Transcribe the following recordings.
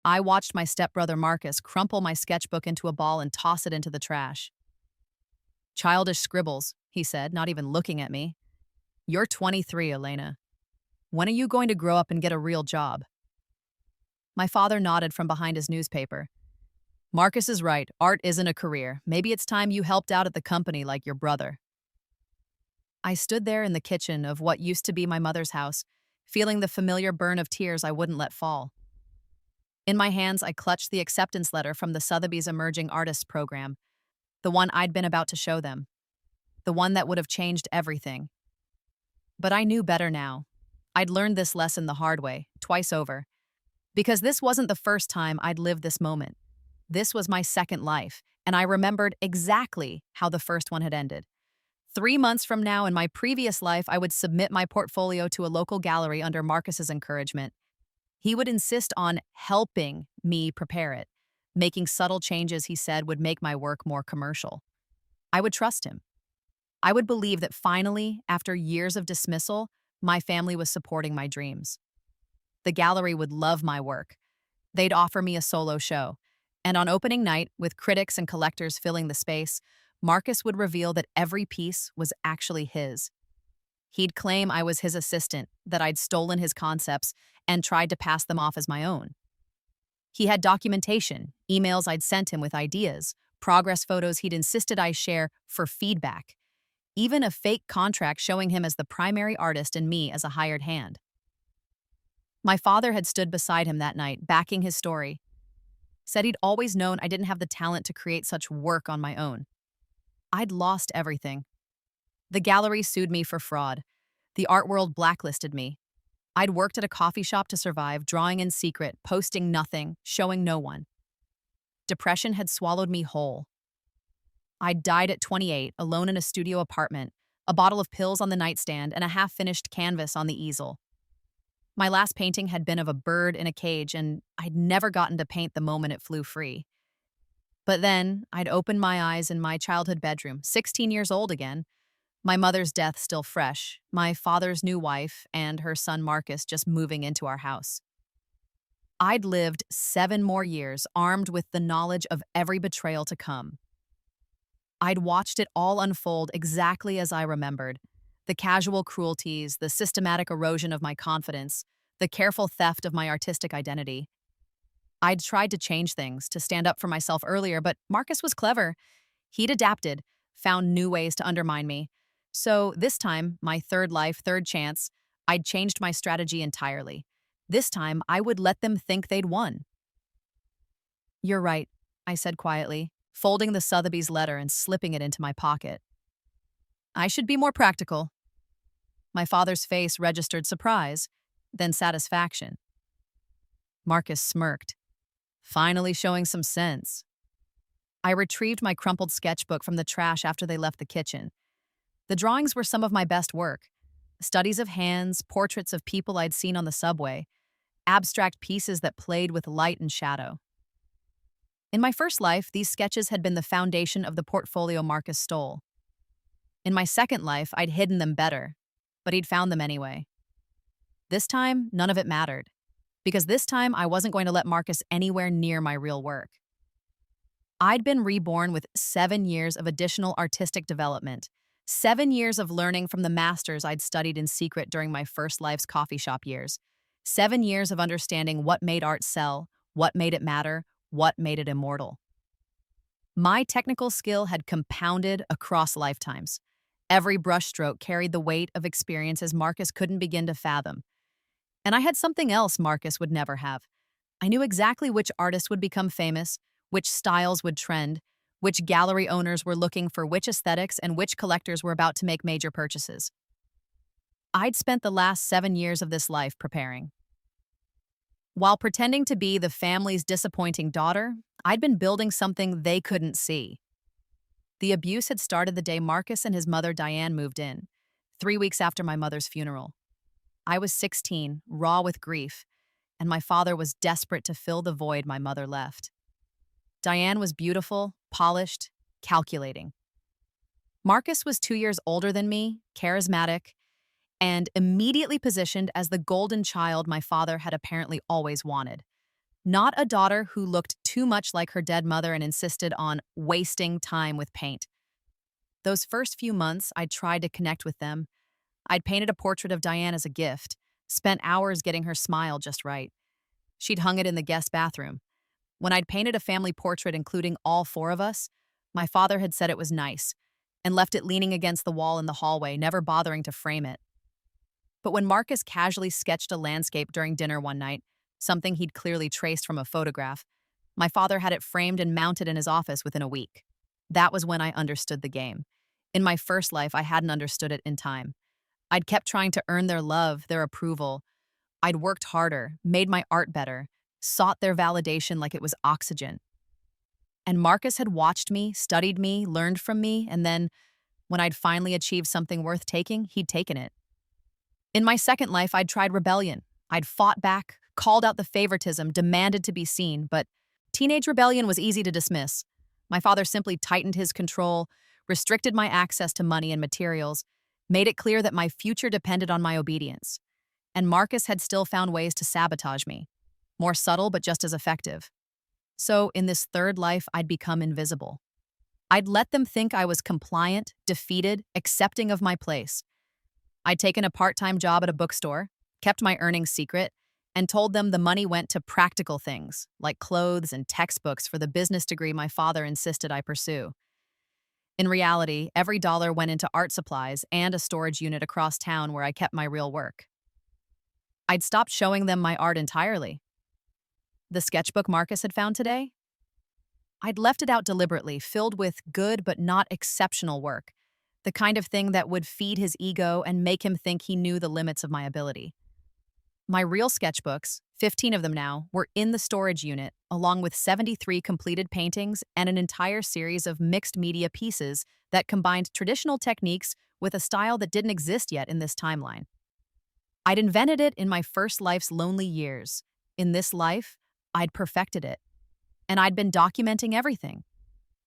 I watched my stepbrother Marcus crumple my sketchbook into a ball and toss it into the trash. Childish scribbles, he said, not even looking at me. You're 23, Elena. When are you going to grow up and get a real job? My father nodded from behind his newspaper. Marcus is right. Art isn't a career. Maybe it's time you helped out at the company like your brother. I stood there in the kitchen of what used to be my mother's house, feeling the familiar burn of tears I wouldn't let fall. In my hands, I clutched the acceptance letter from the Sotheby's Emerging Artists Program, the one I'd been about to show them, the one that would have changed everything. But I knew better now. I'd learned this lesson the hard way, twice over, because this wasn't the first time I'd lived this moment. This was my second life, and I remembered exactly how the first one had ended. 3 months from now, in my previous life, I would submit my portfolio to a local gallery under Marcus's encouragement. He would insist on helping me prepare it. Making subtle changes, he said, would make my work more commercial. I would trust him. I would believe that finally, after years of dismissal, my family was supporting my dreams. The gallery would love my work. They'd offer me a solo show. And on opening night, with critics and collectors filling the space, Marcus would reveal that every piece was actually his. He'd claim I was his assistant, that I'd stolen his concepts and tried to pass them off as my own. He had documentation, emails I'd sent him with ideas, progress photos he'd insisted I share for feedback, even a fake contract showing him as the primary artist and me as a hired hand. My father had stood beside him that night, backing his story. Said he'd always known I didn't have the talent to create such work on my own. I'd lost everything. The gallery sued me for fraud. The art world blacklisted me. I'd worked at a coffee shop to survive, drawing in secret, posting nothing, showing no one. Depression had swallowed me whole. I'd died at 28, alone in a studio apartment, a bottle of pills on the nightstand, and a half-finished canvas on the easel. My last painting had been of a bird in a cage, and I'd never gotten to paint the moment it flew free. But then, I'd opened my eyes in my childhood bedroom, 16 years old again, my mother's death still fresh, my father's new wife, and her son Marcus just moving into our house. I'd lived 7 more years armed with the knowledge of every betrayal to come. I'd watched it all unfold exactly as I remembered. The casual cruelties, the systematic erosion of my confidence, the careful theft of my artistic identity. I'd tried to change things, to stand up for myself earlier, but Marcus was clever. He'd adapted, found new ways to undermine me. So this time, my third life, third chance, I'd changed my strategy entirely. This time, I would let them think they'd won. You're right, I said quietly, folding the Sotheby's letter and slipping it into my pocket. I should be more practical. My father's face registered surprise, then satisfaction. Marcus smirked, finally showing some sense. I retrieved my crumpled sketchbook from the trash after they left the kitchen. The drawings were some of my best work. Studies of hands, portraits of people I'd seen on the subway, abstract pieces that played with light and shadow. In my first life, these sketches had been the foundation of the portfolio Marcus stole. In my second life, I'd hidden them better, but he'd found them anyway. This time, none of it mattered, because this time I wasn't going to let Marcus anywhere near my real work. I'd been reborn with 7 years of additional artistic development, 7 years of learning from the masters I'd studied in secret during my first life's coffee shop years, 7 years of understanding what made art sell, what made it matter, what made it immortal. My technical skill had compounded across lifetimes. Every brushstroke carried the weight of experiences Marcus couldn't begin to fathom. And I had something else Marcus would never have. I knew exactly which artists would become famous, which styles would trend, which gallery owners were looking for which aesthetics, and which collectors were about to make major purchases. I'd spent the last 7 years of this life preparing. While pretending to be the family's disappointing daughter, I'd been building something they couldn't see. The abuse had started the day Marcus and his mother Diane moved in, 3 weeks after my mother's funeral. I was 16, raw with grief, and my father was desperate to fill the void my mother left. Diane was beautiful, polished, calculating. Marcus was 2 years older than me, charismatic, and immediately positioned as the golden child my father had apparently always wanted. Not a daughter who looked too much like her dead mother and insisted on wasting time with paint. Those first few months, I tried to connect with them. I'd painted a portrait of Diane as a gift, spent hours getting her smile just right. She'd hung it in the guest bathroom. When I'd painted a family portrait including all four of us, my father had said it was nice and left it leaning against the wall in the hallway, never bothering to frame it. But when Marcus casually sketched a landscape during dinner one night, something he'd clearly traced from a photograph, my father had it framed and mounted in his office within a week. That was when I understood the game. In my first life, I hadn't understood it in time. I'd kept trying to earn their love, their approval. I'd worked harder, made my art better, sought their validation like it was oxygen. And Marcus had watched me, studied me, learned from me, and then, when I'd finally achieved something worth taking, he'd taken it. In my second life, I'd tried rebellion. I'd fought back, called out the favoritism, demanded to be seen, but teenage rebellion was easy to dismiss. My father simply tightened his control, restricted my access to money and materials, made it clear that my future depended on my obedience. And Marcus had still found ways to sabotage me. More subtle, but just as effective. So, in this third life, I'd become invisible. I'd let them think I was compliant, defeated, accepting of my place. I'd taken a part-time job at a bookstore, kept my earnings secret, and told them the money went to practical things, like clothes and textbooks for the business degree my father insisted I pursue. In reality, every dollar went into art supplies and a storage unit across town where I kept my real work. I'd stopped showing them my art entirely. The sketchbook Marcus had found today? I'd left it out deliberately, filled with good but not exceptional work, the kind of thing that would feed his ego and make him think he knew the limits of my ability. My real sketchbooks, 15 of them now, were in the storage unit, along with 73 completed paintings and an entire series of mixed media pieces that combined traditional techniques with a style that didn't exist yet in this timeline. I'd invented it in my first life's lonely years. In this life, I'd perfected it. And I'd been documenting everything.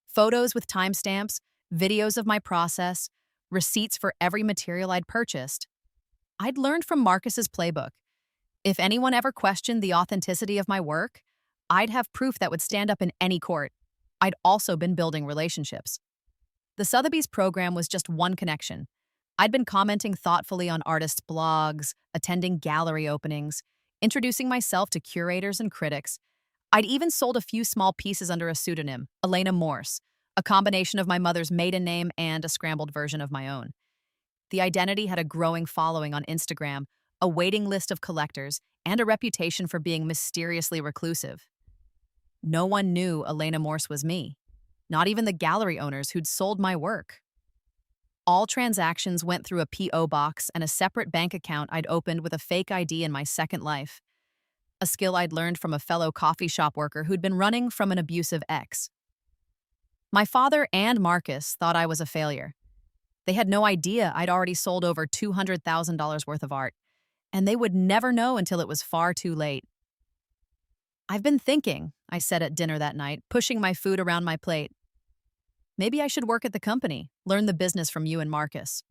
Photos with timestamps, videos of my process, receipts for every material I'd purchased. I'd learned from Marcus's playbook. If anyone ever questioned the authenticity of my work, I'd have proof that would stand up in any court. I'd also been building relationships. The Sotheby's program was just one connection. I'd been commenting thoughtfully on artists' blogs, attending gallery openings, introducing myself to curators and critics. I'd even sold a few small pieces under a pseudonym, Elena Morse, a combination of my mother's maiden name and a scrambled version of my own. The identity had a growing following on Instagram, a waiting list of collectors, and a reputation for being mysteriously reclusive. No one knew Elena Morse was me, not even the gallery owners who'd sold my work. All transactions went through a P.O. box and a separate bank account I'd opened with a fake ID in my second life, a skill I'd learned from a fellow coffee shop worker who'd been running from an abusive ex. My father and Marcus thought I was a failure. They had no idea I'd already sold over $200,000 worth of art, and they would never know until it was far too late. "I've been thinking," I said at dinner that night, pushing my food around my plate. "Maybe I should work at the company, learn the business from you and Marcus."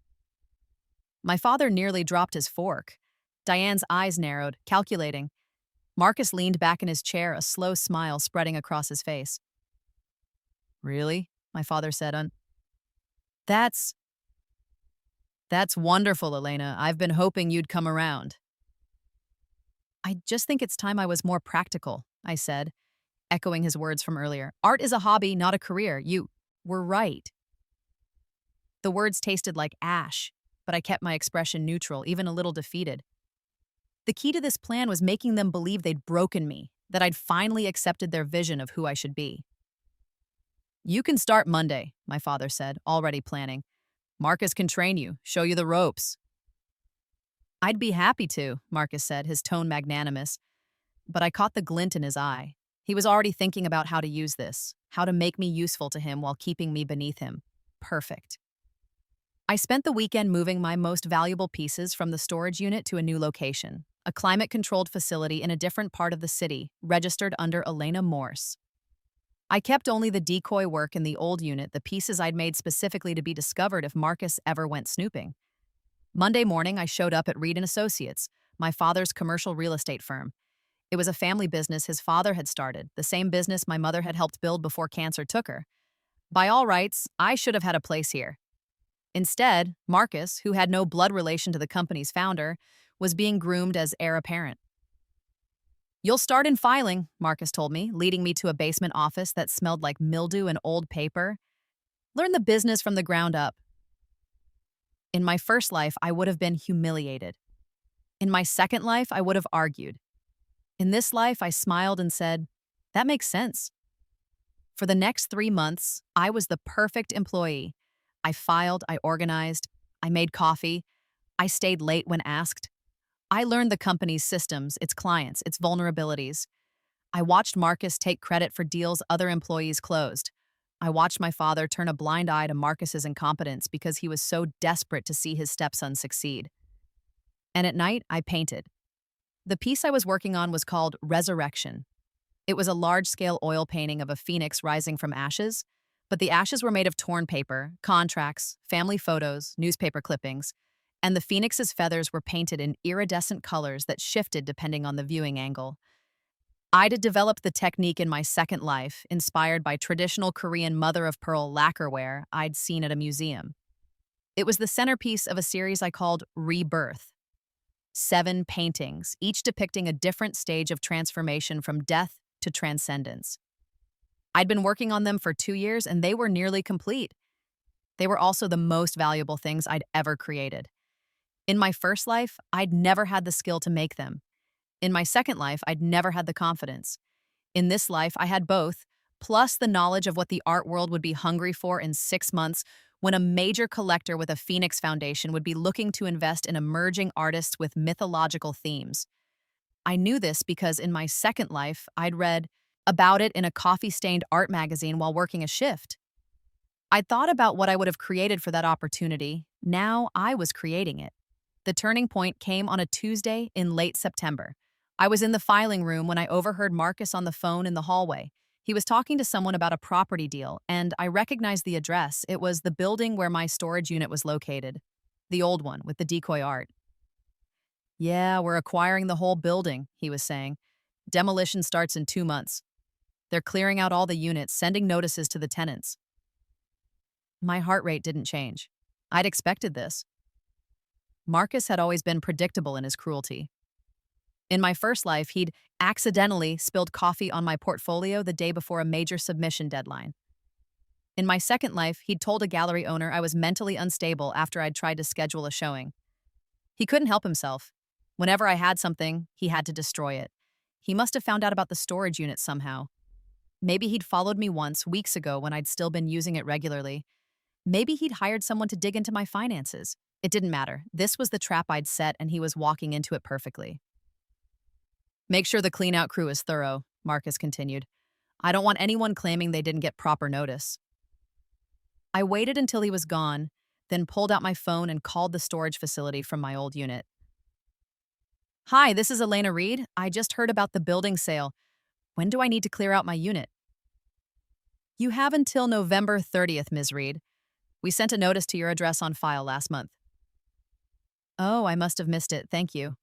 My father nearly dropped his fork. Diane's eyes narrowed, calculating. Marcus leaned back in his chair, a slow smile spreading across his face. "Really?" my father said. That's wonderful, Elena. I've been hoping you'd come around." "I just think it's time I was more practical," I said, echoing his words from earlier. "Art is a hobby, not a career. You were right." The words tasted like ash, but I kept my expression neutral, even a little defeated. The key to this plan was making them believe they'd broken me, that I'd finally accepted their vision of who I should be. "You can start Monday," my father said, already planning. "Marcus can train you, show you the ropes." "I'd be happy to," Marcus said, his tone magnanimous. But I caught the glint in his eye. He was already thinking about how to use this, how to make me useful to him while keeping me beneath him. Perfect. I spent the weekend moving my most valuable pieces from the storage unit to a new location, a climate-controlled facility in a different part of the city, registered under Elena Morse. I kept only the decoy work in the old unit, the pieces I'd made specifically to be discovered if Marcus ever went snooping. Monday morning, I showed up at Reed & Associates, my father's commercial real estate firm. It was a family business his father had started, the same business my mother had helped build before cancer took her. By all rights, I should have had a place here. Instead, Marcus, who had no blood relation to the company's founder, was being groomed as heir apparent. "You'll start in filing," Marcus told me, leading me to a basement office that smelled like mildew and old paper. "Learn the business from the ground up." In my first life, I would have been humiliated. In my second life, I would have argued. In this life, I smiled and said, "That makes sense." For the next 3 months, I was the perfect employee. I filed, I organized, I made coffee, I stayed late when asked. I learned the company's systems, its clients, its vulnerabilities. I watched Marcus take credit for deals other employees closed. I watched my father turn a blind eye to Marcus's incompetence because he was so desperate to see his stepson succeed. And at night, I painted. The piece I was working on was called Resurrection. It was a large-scale oil painting of a phoenix rising from ashes, but the ashes were made of torn paper, contracts, family photos, newspaper clippings, and the phoenix's feathers were painted in iridescent colors that shifted depending on the viewing angle. I'd developed the technique in my second life, inspired by traditional Korean mother-of-pearl lacquerware I'd seen at a museum. It was the centerpiece of a series I called Rebirth. 7 paintings, each depicting a different stage of transformation from death to transcendence. I'd been working on them for 2 years, and they were nearly complete. They were also the most valuable things I'd ever created. In my first life, I'd never had the skill to make them. In my second life, I'd never had the confidence. In this life, I had both, plus the knowledge of what the art world would be hungry for in 6 months when a major collector with a Phoenix Foundation would be looking to invest in emerging artists with mythological themes. I knew this because in my second life, I'd read about it in a coffee-stained art magazine while working a shift. I'd thought about what I would have created for that opportunity. Now I was creating it. The turning point came on a Tuesday in late September. I was in the filing room when I overheard Marcus on the phone in the hallway. He was talking to someone about a property deal, and I recognized the address. It was the building where my storage unit was located. The old one, with the decoy art. "Yeah, we're acquiring the whole building," he was saying. "Demolition starts in 2 months. They're clearing out all the units, sending notices to the tenants." My heart rate didn't change. I'd expected this. Marcus had always been predictable in his cruelty. In my first life, he'd accidentally spilled coffee on my portfolio the day before a major submission deadline. In my second life, he'd told a gallery owner I was mentally unstable after I'd tried to schedule a showing. He couldn't help himself. Whenever I had something, he had to destroy it. He must have found out about the storage unit somehow. Maybe he'd followed me once, weeks ago, when I'd still been using it regularly. Maybe he'd hired someone to dig into my finances. It didn't matter. This was the trap I'd set, and he was walking into it perfectly. "Make sure the clean-out crew is thorough," Marcus continued. "I don't want anyone claiming they didn't get proper notice." I waited until he was gone, then pulled out my phone and called the storage facility from my old unit. "Hi, this is Elena Reed. I just heard about the building sale. When do I need to clear out my unit?" "You have until November 30th, Ms. Reed. We sent a notice to your address on file last month." "Oh, I must have missed it. Thank you."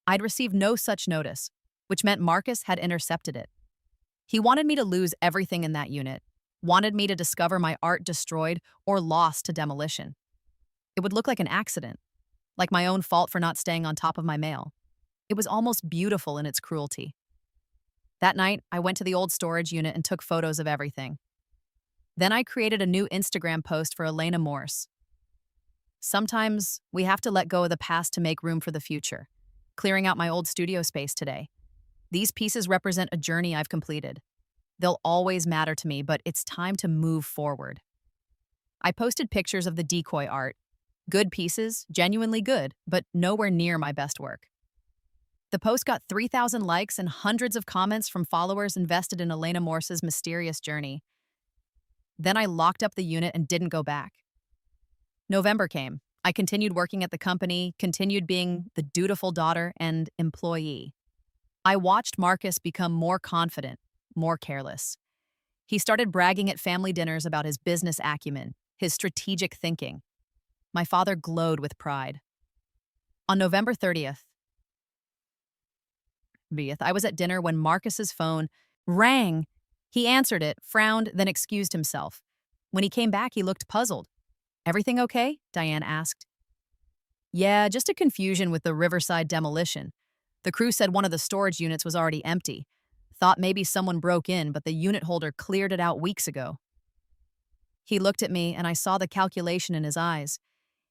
I'd received no such notice, which meant Marcus had intercepted it. He wanted me to lose everything in that unit, wanted me to discover my art destroyed or lost to demolition. It would look like an accident, like my own fault for not staying on top of my mail. It was almost beautiful in its cruelty. That night, I went to the old storage unit and took photos of everything. Then I created a new Instagram post for Elena Morse. Sometimes we have to let go of the past to make room for the future. Clearing out my old studio space today. These pieces represent a journey I've completed. They'll always matter to me, but it's time to move forward. I posted pictures of the decoy art. Good pieces, genuinely good, but nowhere near my best work. The post got 3,000 likes and hundreds of comments from followers invested in Elena Morse's mysterious journey. Then I locked up the unit and didn't go back. November came. I continued working at the company, continued being the dutiful daughter and employee. I watched Marcus become more confident, more careless. He started bragging at family dinners about his business acumen, his strategic thinking. My father glowed with pride. On November 30th, I was at dinner when Marcus's phone rang. He answered it, frowned, then excused himself. When he came back, he looked puzzled. Everything okay? Diane asked. Yeah, just a confusion with the Riverside demolition. The crew said one of the storage units was already empty. Thought maybe someone broke in, but the unit holder cleared it out weeks ago. He looked at me, and I saw the calculation in his eyes.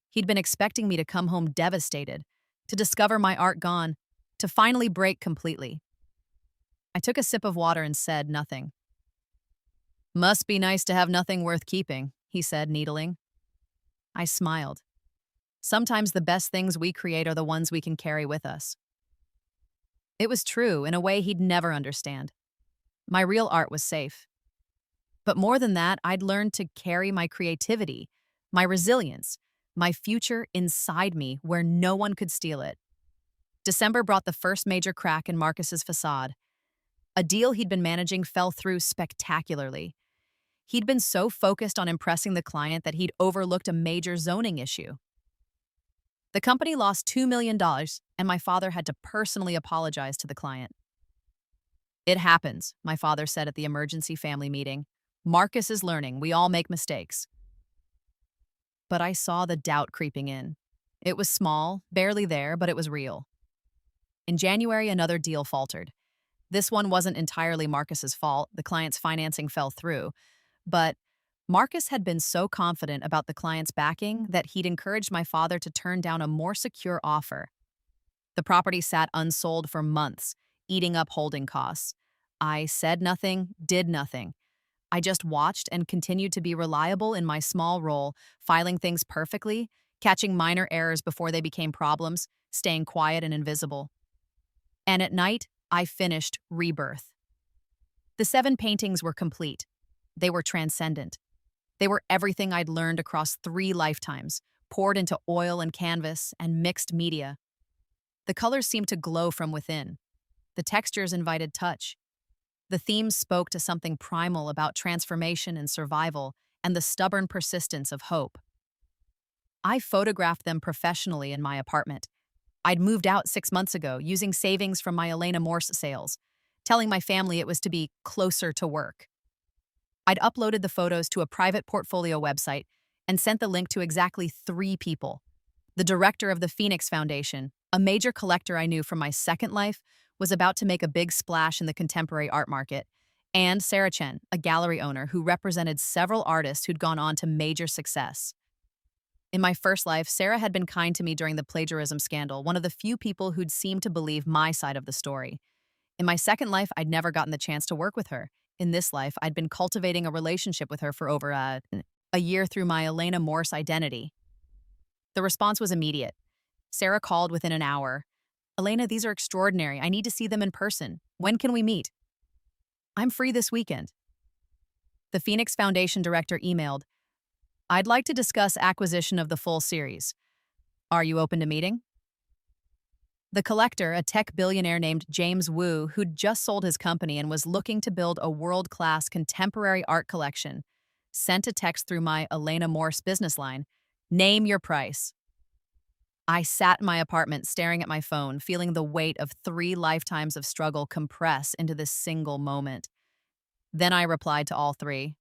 He'd been expecting me to come home devastated, to discover my art gone, to finally break completely. I took a sip of water and said nothing. Must be nice to have nothing worth keeping, he said, needling. I smiled. Sometimes the best things we create are the ones we can carry with us. It was true in a way he'd never understand. My real art was safe. But more than that, I'd learned to carry my creativity, my resilience, my future inside me where no one could steal it. December brought the first major crack in Marcus's facade. A deal he'd been managing fell through spectacularly. He'd been so focused on impressing the client that he'd overlooked a major zoning issue. The company lost $2 million, and my father had to personally apologize to the client. It happens, my father said at the emergency family meeting. Marcus is learning. We all make mistakes. But I saw the doubt creeping in. It was small, barely there, but it was real. In January, another deal faltered. This one wasn't entirely Marcus's fault. The client's financing fell through. But Marcus had been so confident about the client's backing that he'd encouraged my father to turn down a more secure offer. The property sat unsold for months, eating up holding costs. I said nothing, did nothing. I just watched and continued to be reliable in my small role, filing things perfectly, catching minor errors before they became problems, staying quiet and invisible. And at night, I finished Rebirth. The 7 paintings were complete. They were transcendent. They were everything I'd learned across 3 lifetimes, poured into oil and canvas and mixed media. The colors seemed to glow from within. The textures invited touch. The themes spoke to something primal about transformation and survival and the stubborn persistence of hope. I photographed them professionally in my apartment. I'd moved out 6 months ago using savings from my Elena Morse sales, telling my family it was to be closer to work. I'd uploaded the photos to a private portfolio website and sent the link to exactly 3 people. The director of the Phoenix Foundation, a major collector I knew from my second life, was about to make a big splash in the contemporary art market, and Sarah Chen, a gallery owner who represented several artists who'd gone on to major success. In my first life, Sarah had been kind to me during the plagiarism scandal, one of the few people who'd seemed to believe my side of the story. In my second life, I'd never gotten the chance to work with her. In this life, I'd been cultivating a relationship with her for over a year through my Elena Morse identity. The response was immediate. Sarah called within an hour. Elena, these are extraordinary. I need to see them in person. When can we meet? I'm free this weekend. The Phoenix Foundation director emailed, I'd like to discuss acquisition of the full series. Are you open to meeting? The collector, a tech billionaire named James Wu, who'd just sold his company and was looking to build a world-class contemporary art collection, sent a text through my Elena Morse business line, name your price. I sat in my apartment staring at my phone, feeling the weight of 3 lifetimes of struggle compress into this single moment. Then I replied to all 3.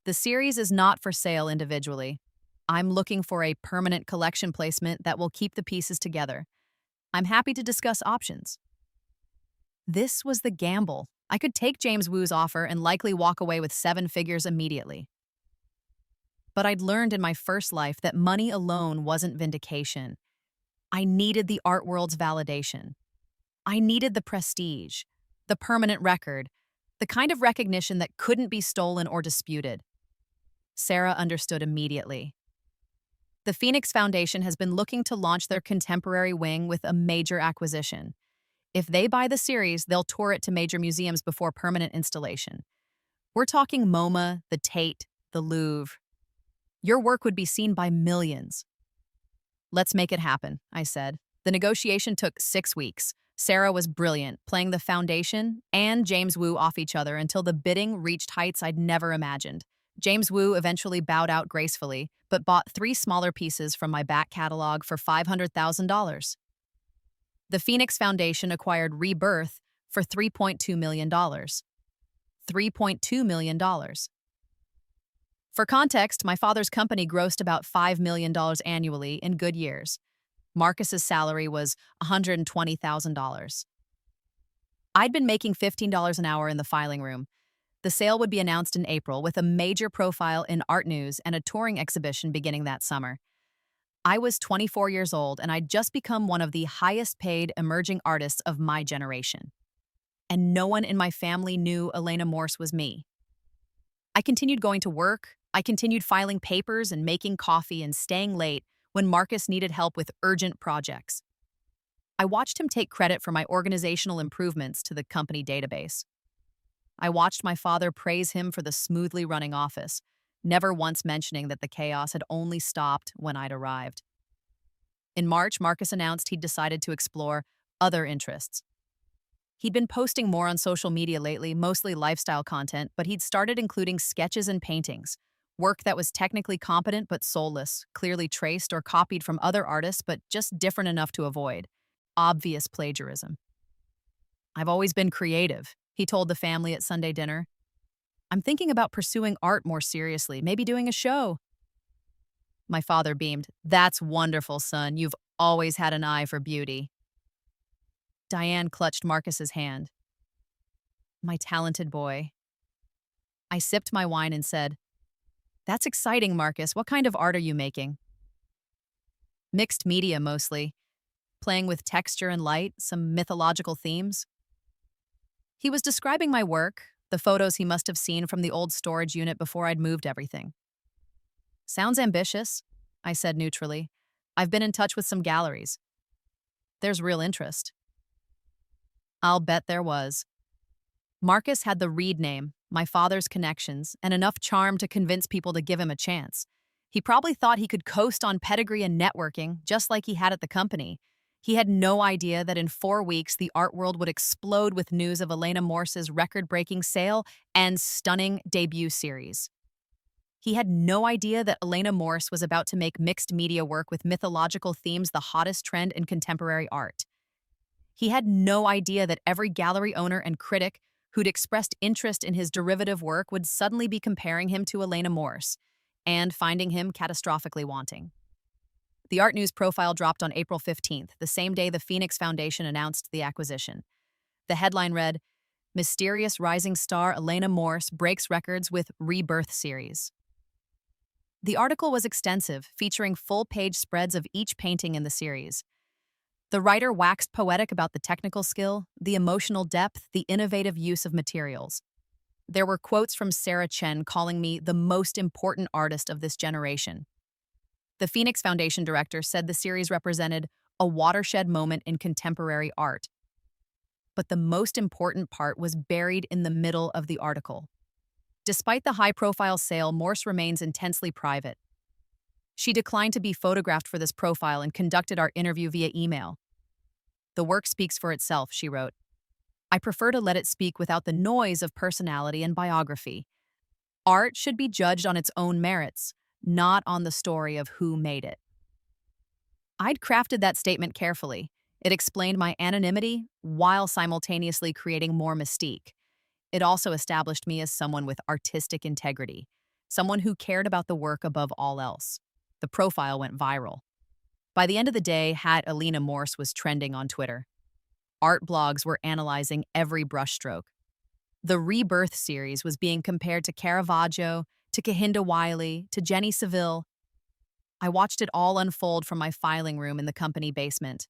The series is not for sale individually. I'm looking for a permanent collection placement that will keep the pieces together. I'm happy to discuss options. This was the gamble. I could take James Wu's offer and likely walk away with 7 figures immediately. But I'd learned in my first life that money alone wasn't vindication. I needed the art world's validation. I needed the prestige, the permanent record, the kind of recognition that couldn't be stolen or disputed. Sarah understood immediately. The Phoenix Foundation has been looking to launch their contemporary wing with a major acquisition. If they buy the series, they'll tour it to major museums before permanent installation. We're talking MoMA, the Tate, the Louvre. Your work would be seen by millions. Let's make it happen, I said. The negotiation took 6 weeks. Sarah was brilliant, playing the foundation and James Wu off each other until the bidding reached heights I'd never imagined. James Wu eventually bowed out gracefully, but bought 3 smaller pieces from my back catalog for $500,000. The Phoenix Foundation acquired Rebirth for $3.2 million. $3.2 million. For context, my father's company grossed about $5 million annually in good years. Marcus's salary was $120,000. I'd been making $15 an hour in the filing room. The sale would be announced in April with a major profile in art news and a touring exhibition beginning that summer. I was 24 years old and I'd just become one of the highest paid emerging artists of my generation. And no one in my family knew Elena Morse was me. I continued going to work. I continued filing papers and making coffee and staying late when Marcus needed help with urgent projects. I watched him take credit for my organizational improvements to the company database. I watched my father praise him for the smoothly running office, never once mentioning that the chaos had only stopped when I'd arrived. In March, Marcus announced he'd decided to explore other interests. He'd been posting more on social media lately, mostly lifestyle content, but he'd started including sketches and paintings, work that was technically competent but soulless, clearly traced or copied from other artists but just different enough to avoid. Obvious plagiarism. "I've always been creative," he told the family at Sunday dinner. "I'm thinking about pursuing art more seriously, maybe doing a show." My father beamed. "That's wonderful, son. You've always had an eye for beauty." Diane clutched Marcus's hand. "My talented boy." I sipped my wine and said, "That's exciting, Marcus. What kind of art are you making?" "Mixed media, mostly. Playing with texture and light, some mythological themes." He was describing my work, the photos he must have seen from the old storage unit before I'd moved everything. "Sounds ambitious," I said neutrally. "I've been in touch with some galleries. There's real interest." I'll bet there was. Marcus had the Reed name, my father's connections, and enough charm to convince people to give him a chance. He probably thought he could coast on pedigree and networking, just like he had at the company. He had no idea that in 4 weeks, the art world would explode with news of Elena Morse's record-breaking sale and stunning debut series. He had no idea that Elena Morse was about to make mixed media work with mythological themes the hottest trend in contemporary art. He had no idea that every gallery owner and critic who'd expressed interest in his derivative work would suddenly be comparing him to Elena Morse and finding him catastrophically wanting. The Art News profile dropped on April 15th, the same day the Phoenix Foundation announced the acquisition. The headline read, "Mysterious Rising Star Elena Morse Breaks Records with Rebirth Series." The article was extensive, featuring full-page spreads of each painting in the series. The writer waxed poetic about the technical skill, the emotional depth, the innovative use of materials. There were quotes from Sarah Chen calling me the most important artist of this generation. The Phoenix Foundation director said the series represented a watershed moment in contemporary art. But the most important part was buried in the middle of the article. Despite the high-profile sale, Morse remains intensely private. She declined to be photographed for this profile and conducted our interview via email. "The work speaks for itself," she wrote. "I prefer to let it speak without the noise of personality and biography. Art should be judged on its own merits, not on the story of who made it." I'd crafted that statement carefully. It explained my anonymity while simultaneously creating more mystique. It also established me as someone with artistic integrity, someone who cared about the work above all else. The profile went viral. By the end of the day, @Elena Morse was trending on Twitter. Art blogs were analyzing every brushstroke. The Rebirth series was being compared to Caravaggio, to Kehinde Wiley, to Jenny Saville. I watched it all unfold from my filing room in the company basement.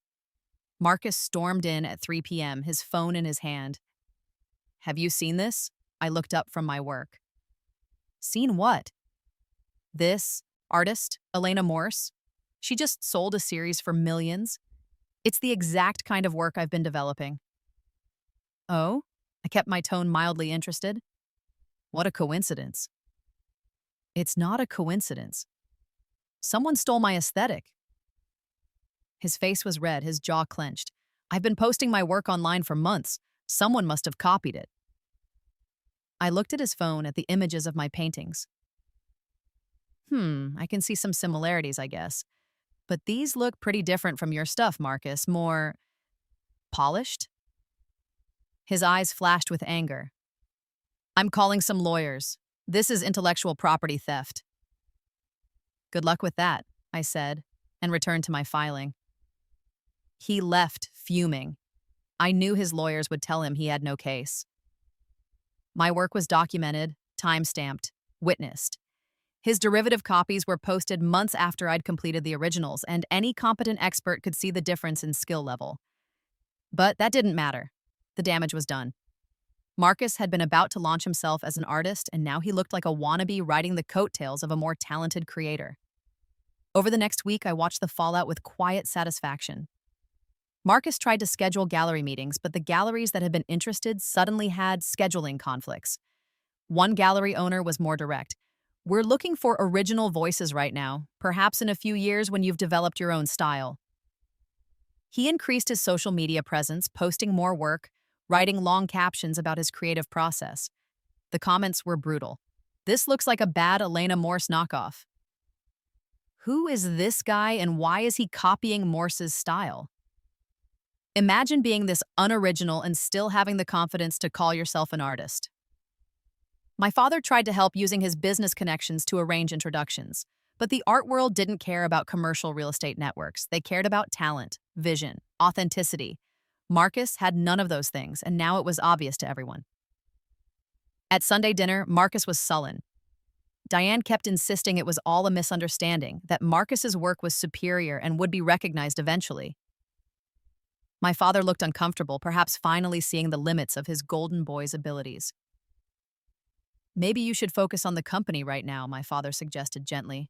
Marcus stormed in at 3 p.m., his phone in his hand. "Have you seen this?" I looked up from my work. "Seen what?" "This artist, Elena Morse. She just sold a series for millions. It's the exact kind of work I've been developing." "Oh?" I kept my tone mildly interested. "What a coincidence." "It's not a coincidence. Someone stole my aesthetic." His face was red, his jaw clenched. "I've been posting my work online for months. Someone must have copied it." I looked at his phone at the images of my paintings. I can see some similarities, I guess. But these look pretty different from your stuff, Marcus. More Polished? His eyes flashed with anger. I'm calling some lawyers. This is intellectual property theft. Good luck with that, I said, and returned to my filing. He left, fuming. I knew his lawyers would tell him he had no case. My work was documented, time-stamped, witnessed. His derivative copies were posted months after I'd completed the originals, and any competent expert could see the difference in skill level. But that didn't matter. The damage was done. Marcus had been about to launch himself as an artist, and now he looked like a wannabe riding the coattails of a more talented creator. Over the next week, I watched the fallout with quiet satisfaction. Marcus tried to schedule gallery meetings, but the galleries that had been interested suddenly had scheduling conflicts. One gallery owner was more direct. We're looking for original voices right now, perhaps in a few years when you've developed your own style. He increased his social media presence, posting more work, writing long captions about his creative process. The comments were brutal. This looks like a bad Elena Morse knockoff. Who is this guy and why is he copying Morse's style? Imagine being this unoriginal and still having the confidence to call yourself an artist. My father tried to help using his business connections to arrange introductions, but the art world didn't care about commercial real estate networks. They cared about talent, vision, authenticity. Marcus had none of those things, and now it was obvious to everyone. At Sunday dinner, Marcus was sullen. Diane kept insisting it was all a misunderstanding, that Marcus's work was superior and would be recognized eventually. My father looked uncomfortable, perhaps finally seeing the limits of his golden boy's abilities. Maybe you should focus on the company right now, my father suggested gently.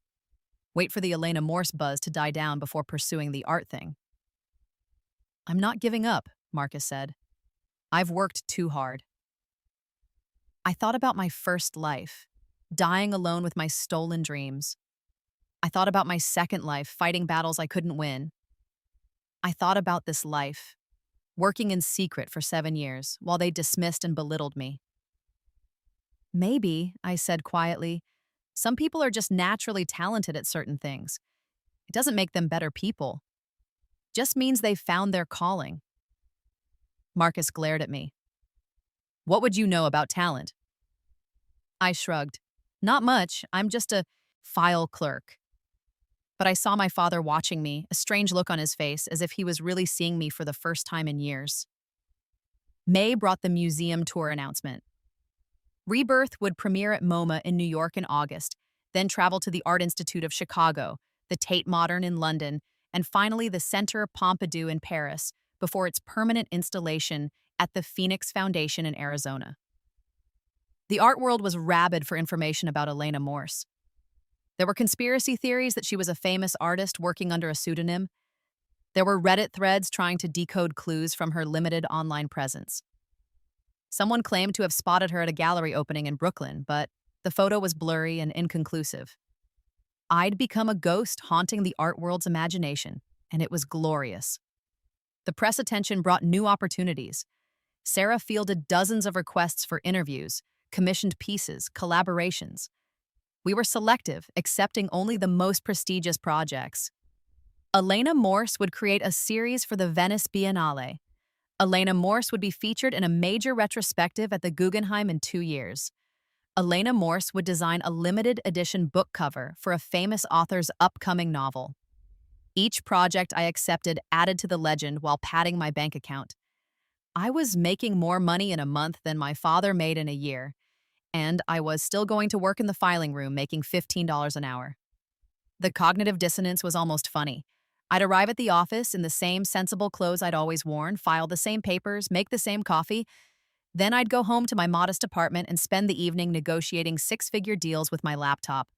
Wait for the Elena Morse buzz to die down before pursuing the art thing. I'm not giving up, Marcus said. I've worked too hard. I thought about my first life, dying alone with my stolen dreams. I thought about my second life, fighting battles I couldn't win. I thought about this life, working in secret for 7 years, while they dismissed and belittled me. Maybe, I said quietly, some people are just naturally talented at certain things. It doesn't make them better people. It just means they've found their calling. Marcus glared at me. What would you know about talent? I shrugged. Not much, I'm just a file clerk. But I saw my father watching me, a strange look on his face, as if he was really seeing me for the first time in years. May brought the museum tour announcement. Rebirth would premiere at MoMA in New York in August, then travel to the Art Institute of Chicago, the Tate Modern in London, and finally the Centre Pompidou in Paris, before its permanent installation at the Phoenix Foundation in Arizona. The art world was rabid for information about Elena Morse. There were conspiracy theories that she was a famous artist working under a pseudonym. There were Reddit threads trying to decode clues from her limited online presence. Someone claimed to have spotted her at a gallery opening in Brooklyn, but the photo was blurry and inconclusive. I'd become a ghost haunting the art world's imagination, and it was glorious. The press attention brought new opportunities. Sarah fielded dozens of requests for interviews, commissioned pieces, collaborations. We were selective, accepting only the most prestigious projects. Elena Morse would create a series for the Venice Biennale. Elena Morse would be featured in a major retrospective at the Guggenheim in 2 years. Elena Morse would design a limited edition book cover for a famous author's upcoming novel. Each project I accepted added to the legend while padding my bank account. I was making more money in a month than my father made in a year, and I was still going to work in the filing room making $15 an hour. The cognitive dissonance was almost funny. I'd arrive at the office in the same sensible clothes I'd always worn, file the same papers, make the same coffee. Then I'd go home to my modest apartment and spend the evening negotiating six-figure deals with my laptop.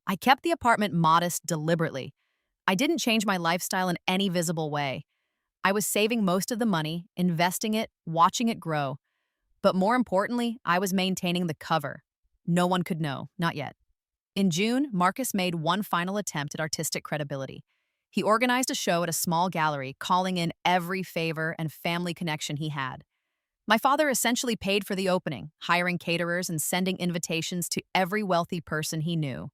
I kept the apartment modest deliberately. I didn't change my lifestyle in any visible way. I was saving most of the money, investing it, watching it grow. But more importantly, I was maintaining the cover. No one could know, not yet. In June, Marcus made one final attempt at artistic credibility. He organized a show at a small gallery, calling in every favor and family connection he had. My father essentially paid for the opening, hiring caterers and sending invitations to every wealthy person he knew.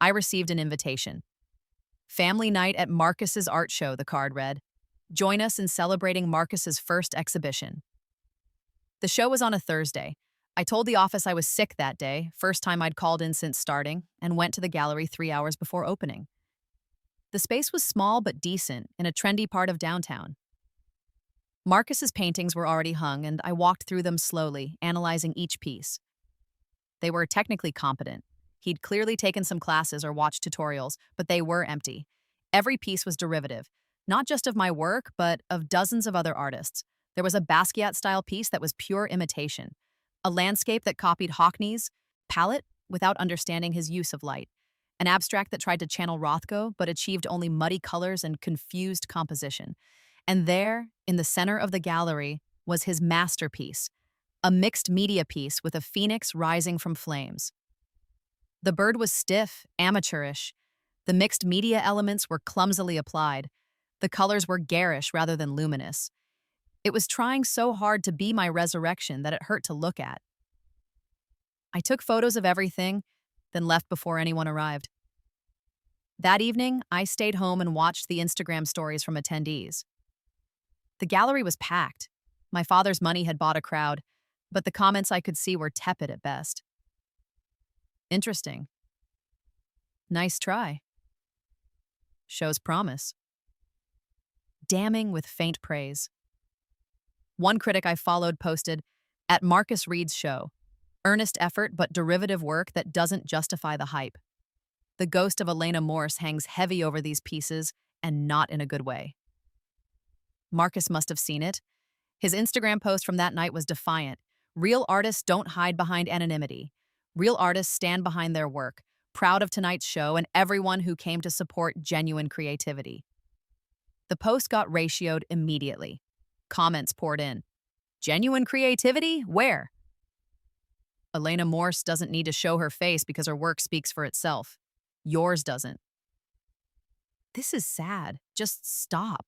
I received an invitation. Family night at Marcus's art show, the card read. Join us in celebrating Marcus's first exhibition. The show was on a Thursday. I told the office I was sick that day, first time I'd called in since starting, and went to the gallery 3 hours before opening. The space was small but decent in a trendy part of downtown. Marcus's paintings were already hung, and I walked through them slowly, analyzing each piece. They were technically competent. He'd clearly taken some classes or watched tutorials, but they were empty. Every piece was derivative, not just of my work, but of dozens of other artists. There was a Basquiat-style piece that was pure imitation, a landscape that copied Hockney's palette without understanding his use of light, an abstract that tried to channel Rothko but achieved only muddy colors and confused composition. And there, in the center of the gallery, was his masterpiece, a mixed media piece with a phoenix rising from flames. The bird was stiff, amateurish. The mixed media elements were clumsily applied. The colors were garish rather than luminous. It was trying so hard to be my resurrection that it hurt to look at. I took photos of everything, then left before anyone arrived. That evening, I stayed home and watched the Instagram stories from attendees. The gallery was packed. My father's money had bought a crowd, but the comments I could see were tepid at best. Interesting. Nice try. Shows promise. Damning with faint praise. One critic I followed posted, "At Marcus Reed's show, earnest effort but derivative work that doesn't justify the hype. The ghost of Elena Morse hangs heavy over these pieces, and not in a good way." Marcus must have seen it. His Instagram post from that night was defiant. Real artists don't hide behind anonymity. Real artists stand behind their work, proud of tonight's show and everyone who came to support genuine creativity. The post got ratioed immediately. Comments poured in. Genuine creativity? Where? Elena Morse doesn't need to show her face because her work speaks for itself. Yours doesn't. This is sad. Just stop.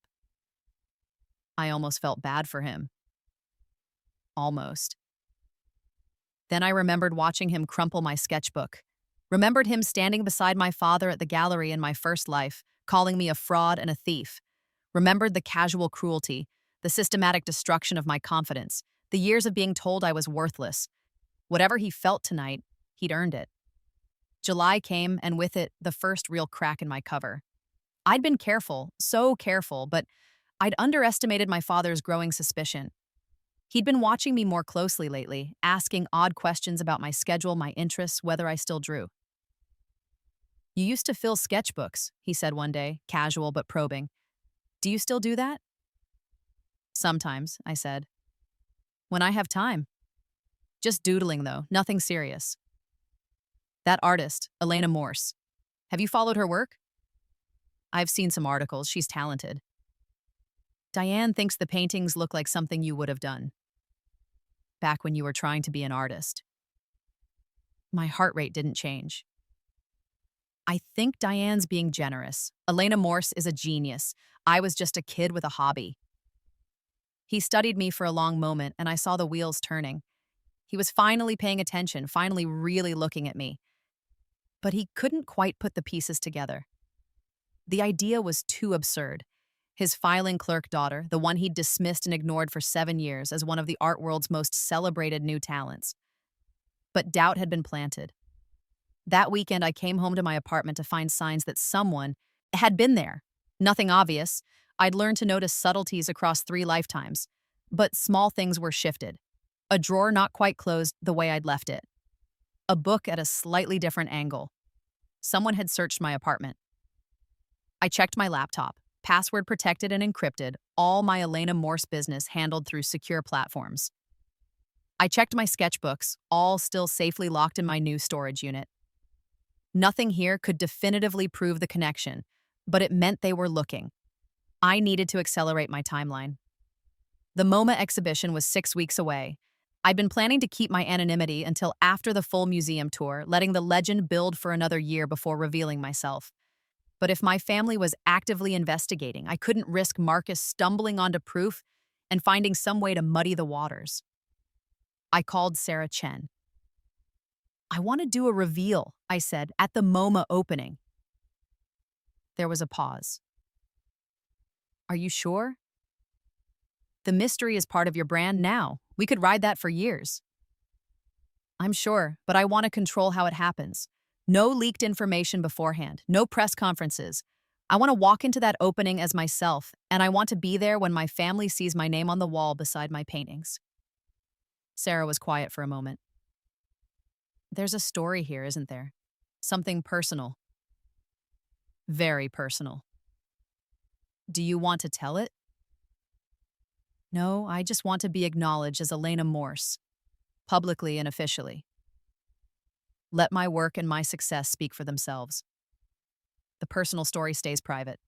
I almost felt bad for him. Almost. Then I remembered watching him crumple my sketchbook. Remembered him standing beside my father at the gallery in my first life, calling me a fraud and a thief. Remembered the casual cruelty, the systematic destruction of my confidence, the years of being told I was worthless. Whatever he felt tonight, he'd earned it. July came, and with it, the first real crack in my cover. I'd been careful, so careful, but I'd underestimated my father's growing suspicion. He'd been watching me more closely lately, asking odd questions about my schedule, my interests, whether I still drew. "You used to fill sketchbooks," he said one day, casual but probing. "Do you still do that?" "Sometimes," I said. "When I have time. Just doodling, though, nothing serious." "That artist, Elena Morse. Have you followed her work?" "I've seen some articles. She's talented." "Diane thinks the paintings look like something you would have done back when you were trying to be an artist." My heart rate didn't change. "I think Diane's being generous. Elena Morse is a genius. I was just a kid with a hobby." He studied me for a long moment, and I saw the wheels turning. He was finally paying attention, finally really looking at me. But he couldn't quite put the pieces together. The idea was too absurd. His filing clerk daughter, the one he'd dismissed and ignored for 7 years as one of the art world's most celebrated new talents. But doubt had been planted. That weekend, I came home to my apartment to find signs that someone had been there. Nothing obvious. I'd learned to notice subtleties across 3 lifetimes. But small things were shifted. A drawer not quite closed the way I'd left it. A book at a slightly different angle. Someone had searched my apartment. I checked my laptop. Password protected and encrypted, all my Elena Morse business handled through secure platforms. I checked my sketchbooks, all still safely locked in my new storage unit. Nothing here could definitively prove the connection, but it meant they were looking. I needed to accelerate my timeline. The MoMA exhibition was 6 weeks away. I'd been planning to keep my anonymity until after the full museum tour, letting the legend build for another year before revealing myself. But if my family was actively investigating, I couldn't risk Marcus stumbling onto proof and finding some way to muddy the waters. I called Sarah Chen. "I want to do a reveal," I said, "at the MoMA opening." There was a pause. "Are you sure?" The mystery is part of your brand now. We could ride that for years. I'm sure, but I want to control how it happens. No leaked information beforehand, no press conferences. I want to walk into that opening as myself, and I want to be there when my family sees my name on the wall beside my paintings. Sarah was quiet for a moment. There's a story here, isn't there? Something personal. Very personal. Do you want to tell it? No, I just want to be acknowledged as Elena Morse, publicly and officially. Let my work and my success speak for themselves. The personal story stays private.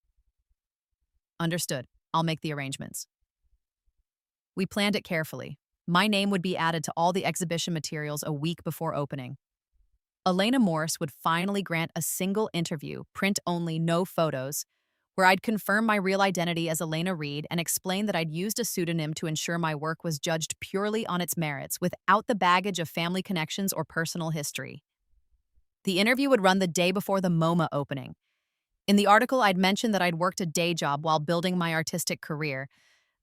Understood. I'll make the arrangements. We planned it carefully. My name would be added to all the exhibition materials a week before opening. Elena Morse would finally grant a single interview, print only, no photos, where I'd confirm my real identity as Elena Reed and explain that I'd used a pseudonym to ensure my work was judged purely on its merits, without the baggage of family connections or personal history. The interview would run the day before the MoMA opening. In the article, I'd mentioned that I'd worked a day job while building my artistic career,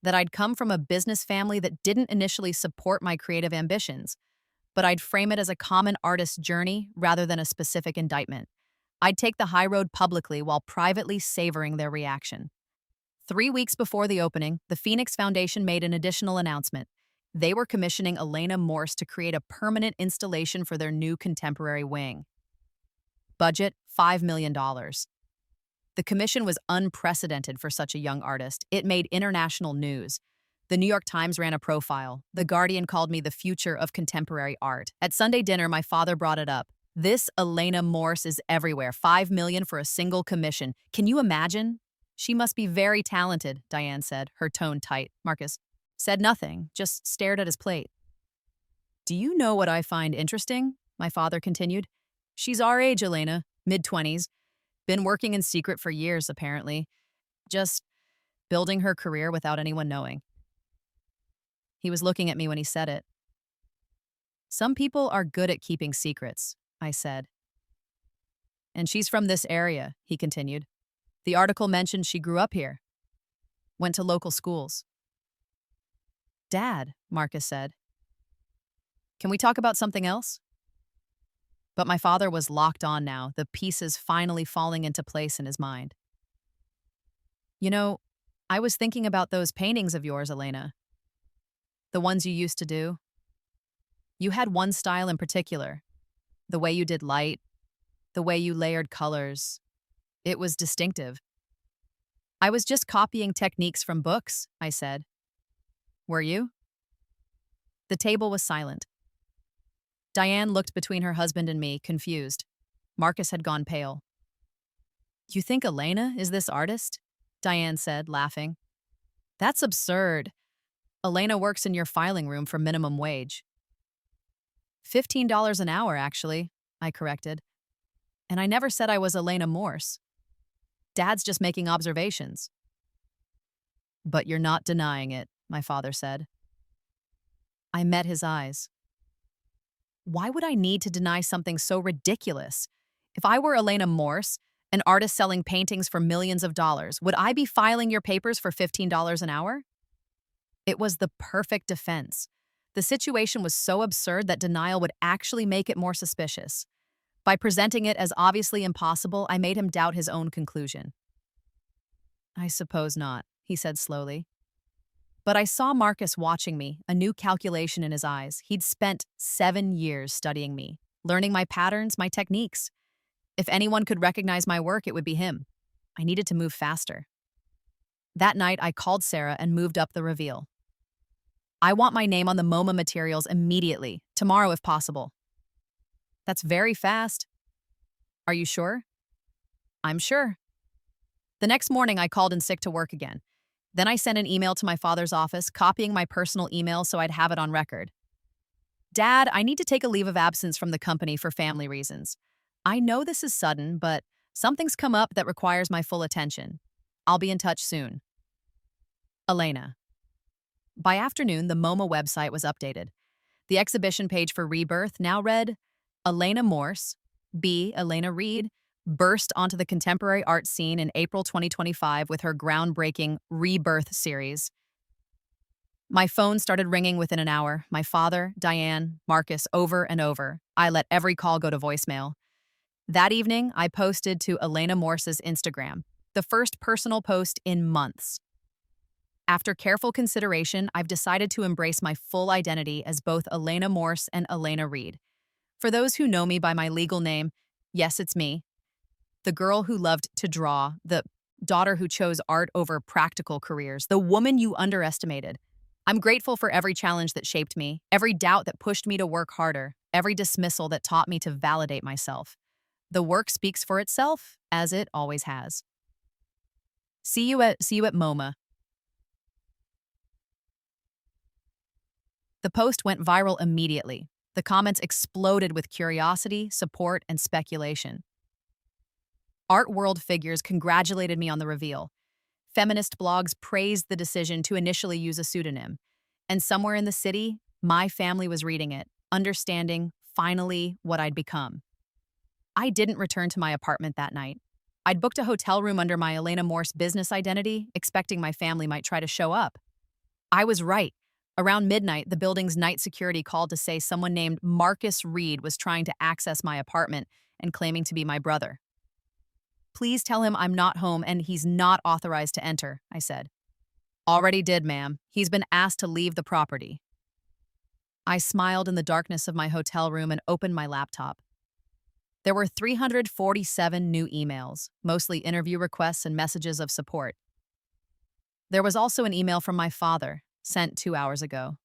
that I'd come from a business family that didn't initially support my creative ambitions, but I'd frame it as a common artist's journey rather than a specific indictment. I'd take the high road publicly while privately savoring their reaction. 3 weeks before the opening, the Phoenix Foundation made an additional announcement. They were commissioning Elena Morse to create a permanent installation for their new contemporary wing. Budget, $5 million. The commission was unprecedented for such a young artist. It made international news. The New York Times ran a profile. The Guardian called me the future of contemporary art. At Sunday dinner, my father brought it up. This Elena Morse is everywhere. $5 million for a single commission. Can you imagine? She must be very talented, Diane said, her tone tight. Marcus said nothing, just stared at his plate. Do you know what I find interesting? My father continued. She's our age, Elena, mid-20s. Been working in secret for years, apparently. Just building her career without anyone knowing. He was looking at me when he said it. Some people are good at keeping secrets, I said. And she's from this area, he continued. The article mentioned she grew up here. Went to local schools. Dad, Marcus said. Can we talk about something else? But my father was locked on now, the pieces finally falling into place in his mind. You know, I was thinking about those paintings of yours, Elena. The ones you used to do. You had one style in particular. The way you did light, the way you layered colors. It was distinctive. I was just copying techniques from books, I said. Were you? The table was silent. Diane looked between her husband and me, confused. Marcus had gone pale. You think Elena is this artist? Diane said, laughing. That's absurd. Elena works in your filing room for minimum wage. $15 an hour, actually, I corrected. And I never said I was Elena Morse. Dad's just making observations. But you're not denying it, my father said. I met his eyes. Why would I need to deny something so ridiculous? If I were Elena Morse, an artist selling paintings for millions of dollars, would I be filing your papers for $15 an hour? It was the perfect defense. The situation was so absurd that denial would actually make it more suspicious. By presenting it as obviously impossible, I made him doubt his own conclusion. I suppose not, he said slowly. But I saw Marcus watching me, a new calculation in his eyes. He'd spent 7 years studying me, learning my patterns, my techniques. If anyone could recognize my work, it would be him. I needed to move faster. That night, I called Sarah and moved up the reveal. I want my name on the MoMA materials immediately, tomorrow if possible. That's very fast. Are you sure? I'm sure. The next morning, I called in sick to work again. Then I sent an email to my father's office, copying my personal email so I'd have it on record. Dad, I need to take a leave of absence from the company for family reasons. I know this is sudden, but something's come up that requires my full attention. I'll be in touch soon. Elena. By afternoon, the MoMA website was updated. The exhibition page for Rebirth now read, Elena Morse, B. Elena Reed, burst onto the contemporary art scene in April 2025 with her groundbreaking Rebirth series. My phone started ringing within an hour. My father, Diane, Marcus, over and over. I let every call go to voicemail. That evening, I posted to Elena Morse's Instagram, the first personal post in months. After careful consideration, I've decided to embrace my full identity as both Elena Morse and Elena Reed. For those who know me by my legal name, yes, it's me. The girl who loved to draw, the daughter who chose art over practical careers, the woman you underestimated. I'm grateful for every challenge that shaped me, every doubt that pushed me to work harder, every dismissal that taught me to validate myself. The work speaks for itself, as it always has. See you at MoMA. The post went viral immediately. The comments exploded with curiosity, support, and speculation. Art world figures congratulated me on the reveal. Feminist blogs praised the decision to initially use a pseudonym. And somewhere in the city, my family was reading it, understanding, finally, what I'd become. I didn't return to my apartment that night. I'd booked a hotel room under my Elena Morse business identity, expecting my family might try to show up. I was right. Around midnight, the building's night security called to say someone named Marcus Reed was trying to access my apartment and claiming to be my brother. Please tell him I'm not home and he's not authorized to enter, I said. Already did, ma'am. He's been asked to leave the property. I smiled in the darkness of my hotel room and opened my laptop. There were 347 new emails, mostly interview requests and messages of support. There was also an email from my father, sent 2 hours ago.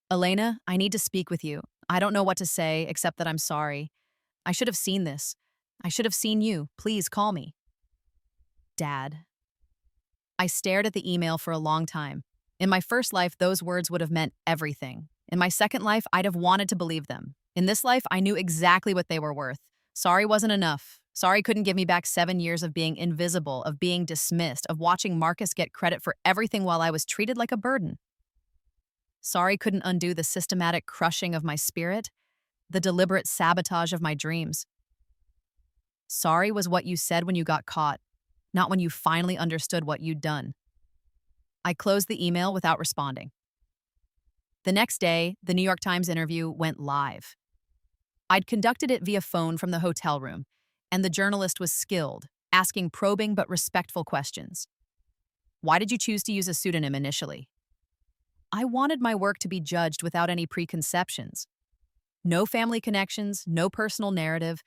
Elena, I need to speak with you. I don't know what to say except that I'm sorry. I should have seen this. I should have seen you. Please call me. Dad. I stared at the email for a long time. In my first life, those words would have meant everything. In my second life, I'd have wanted to believe them. In this life, I knew exactly what they were worth. Sorry wasn't enough. Sorry couldn't give me back 7 years of being invisible, of being dismissed, of watching Marcus get credit for everything while I was treated like a burden. Sorry couldn't undo the systematic crushing of my spirit, the deliberate sabotage of my dreams. Sorry was what you said when you got caught, not when you finally understood what you'd done. I closed the email without responding. The next day, the New York Times interview went live. I'd conducted it via phone from the hotel room, and the journalist was skilled, asking probing but respectful questions. Why did you choose to use a pseudonym initially? I wanted my work to be judged without any preconceptions. No family connections, no personal narrative,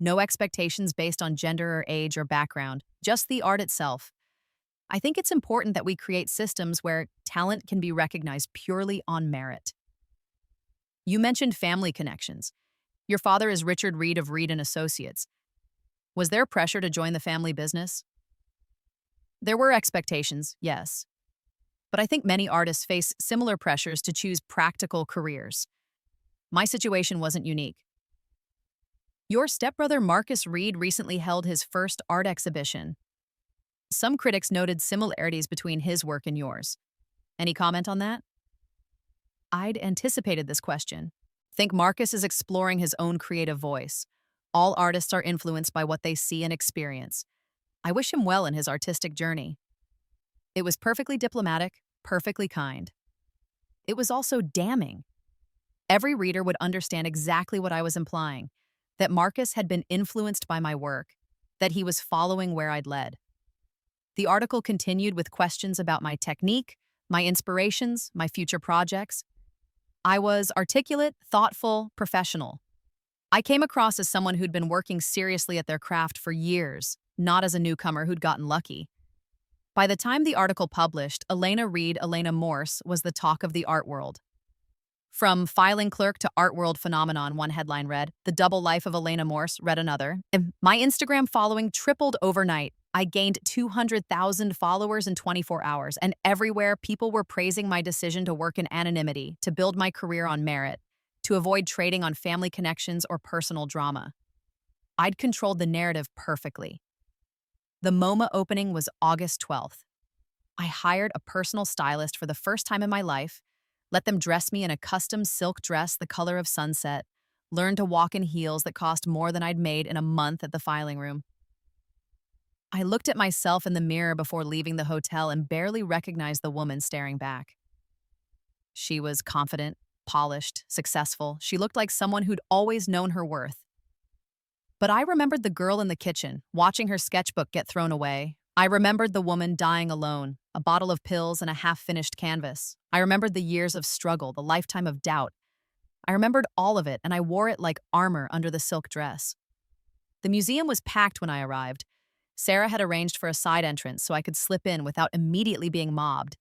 no expectations based on gender or age or background, just the art itself. I think it's important that we create systems where talent can be recognized purely on merit. You mentioned family connections. Your father is Richard Reed of Reed and Associates. Was there pressure to join the family business? There were expectations, yes. But I think many artists face similar pressures to choose practical careers. My situation wasn't unique. Your stepbrother Marcus Reed recently held his first art exhibition. Some critics noted similarities between his work and yours. Any comment on that? I'd anticipated this question. Think Marcus is exploring his own creative voice. All artists are influenced by what they see and experience. I wish him well in his artistic journey. It was perfectly diplomatic, perfectly kind. It was also damning. Every reader would understand exactly what I was implying, that Marcus had been influenced by my work, that he was following where I'd led. The article continued with questions about my technique, my inspirations, my future projects. I was articulate, thoughtful, professional. I came across as someone who'd been working seriously at their craft for years, not as a newcomer who'd gotten lucky. By the time the article published, Elena Reed, Elena Morse was the talk of the art world. From filing clerk to art world phenomenon, one headline read. The double life of Elena Morse, read another. My Instagram following tripled overnight. I gained 200,000 followers in 24 hours, and everywhere people were praising my decision to work in anonymity, to build my career on merit, to avoid trading on family connections or personal drama. I'd controlled the narrative perfectly. The MoMA opening was August 12th. I hired a personal stylist for the first time in my life, let them dress me in a custom silk dress the color of sunset, learned to walk in heels that cost more than I'd made in a month at the filing room. I looked at myself in the mirror before leaving the hotel and barely recognized the woman staring back. She was confident, polished, successful. She looked like someone who'd always known her worth. But I remembered the girl in the kitchen, watching her sketchbook get thrown away. I remembered the woman dying alone, a bottle of pills and a half-finished canvas. I remembered the years of struggle, the lifetime of doubt. I remembered all of it, and I wore it like armor under the silk dress. The museum was packed when I arrived. Sarah had arranged for a side entrance so I could slip in without immediately being mobbed.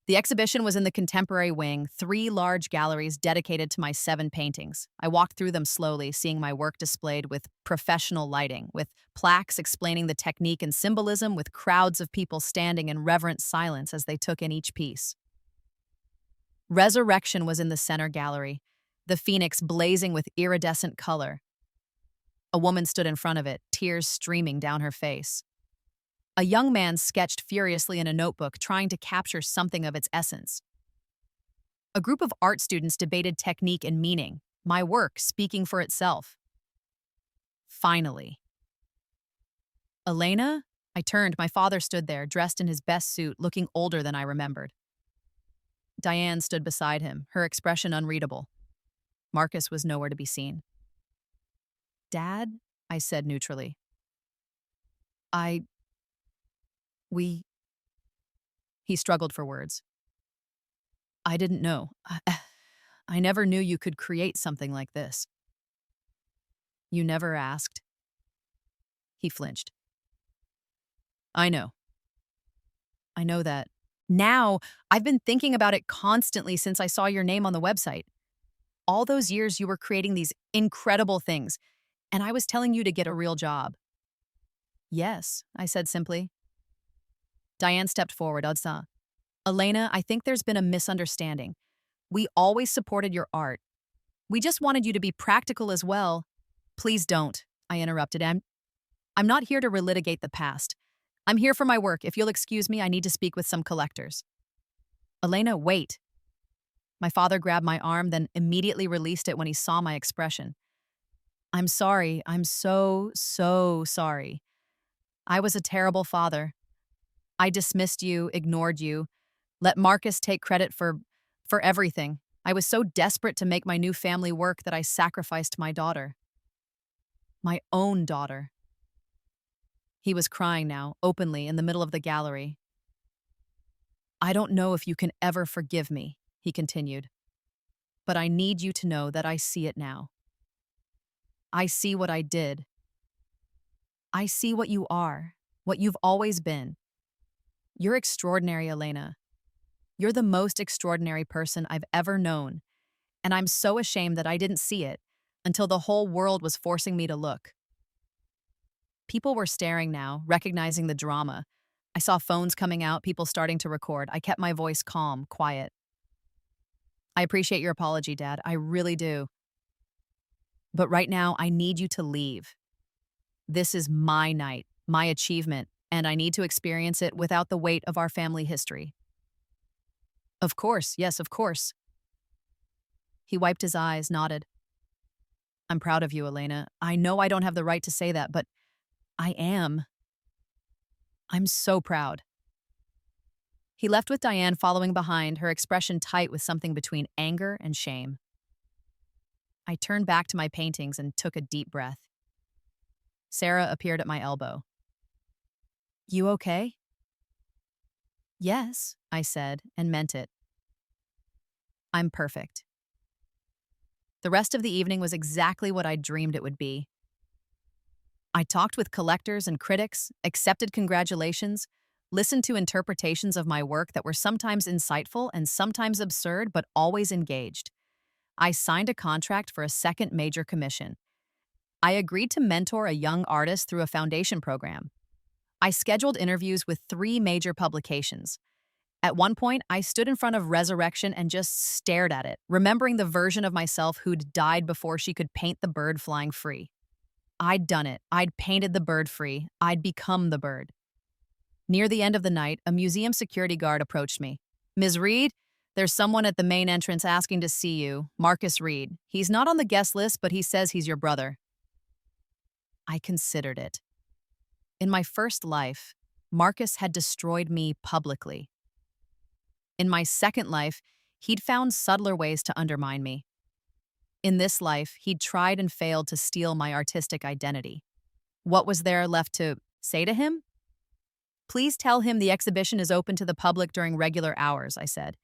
The exhibition was in the contemporary wing, 3 large galleries dedicated to my 7 paintings. I walked through them slowly, seeing my work displayed with professional lighting, with plaques explaining the technique and symbolism, with crowds of people standing in reverent silence as they took in each piece. Resurrection was in the center gallery, the phoenix blazing with iridescent color. A woman stood in front of it, tears streaming down her face. A young man sketched furiously in a notebook, trying to capture something of its essence. A group of art students debated technique and meaning, my work speaking for itself. Finally. Elena? I turned. My father stood there, dressed in his best suit, looking older than I remembered. Diane stood beside him, her expression unreadable. Marcus was nowhere to be seen. Dad? I said neutrally. We... He struggled for words. I didn't know. I never knew you could create something like this. You never asked. He flinched. I know. I know that. Now, I've been thinking about it constantly since I saw your name on the website. All those years you were creating these incredible things, and I was telling you to get a real job. Yes, I said simply. Diane stepped forward. Elena, I think there's been a misunderstanding. We always supported your art. We just wanted you to be practical as well. Please don't, I interrupted. I'm not here to relitigate the past. I'm here for my work. If you'll excuse me, I need to speak with some collectors. Elena, wait. My father grabbed my arm, then immediately released it when he saw my expression. I'm sorry. I'm so sorry. I was a terrible father. I dismissed you, ignored you, let Marcus take credit for everything. I was so desperate to make my new family work that I sacrificed my daughter. My own daughter. He was crying now, openly, in the middle of the gallery. I don't know if you can ever forgive me, he continued, but I need you to know that I see it now. I see what I did. I see what you are, what you've always been. You're extraordinary, Elena. You're the most extraordinary person I've ever known, and I'm so ashamed that I didn't see it until the whole world was forcing me to look. People were staring now, recognizing the drama. I saw phones coming out, people starting to record. I kept my voice calm, quiet. I appreciate your apology, Dad. I really do. But right now, I need you to leave. This is my night, my achievement, and I need to experience it without the weight of our family history. Of course, yes, of course. He wiped his eyes, nodded. I'm proud of you, Elena. I know I don't have the right to say that, but I am. I'm so proud. He left with Diane following behind, her expression tight with something between anger and shame. I turned back to my paintings and took a deep breath. Sarah appeared at my elbow. You okay? Yes, I said, and meant it. I'm perfect. The rest of the evening was exactly what I dreamed it would be. I talked with collectors and critics, accepted congratulations, listened to interpretations of my work that were sometimes insightful and sometimes absurd, but always engaged. I signed a contract for a second major commission. I agreed to mentor a young artist through a foundation program. I scheduled interviews with 3 major publications. At one point, I stood in front of Resurrection and just stared at it, remembering the version of myself who'd died before she could paint the bird flying free. I'd done it. I'd painted the bird free. I'd become the bird. Near the end of the night, a museum security guard approached me. Ms. Reed, there's someone at the main entrance asking to see you, Marcus Reed. He's not on the guest list, but he says he's your brother. I considered it. In my first life, Marcus had destroyed me publicly. In my second life, He'd found subtler ways to undermine me. In this life, he'd tried and failed to steal my artistic identity. What was there left to say to him? Please tell him the exhibition is open to the public during regular hours, I said.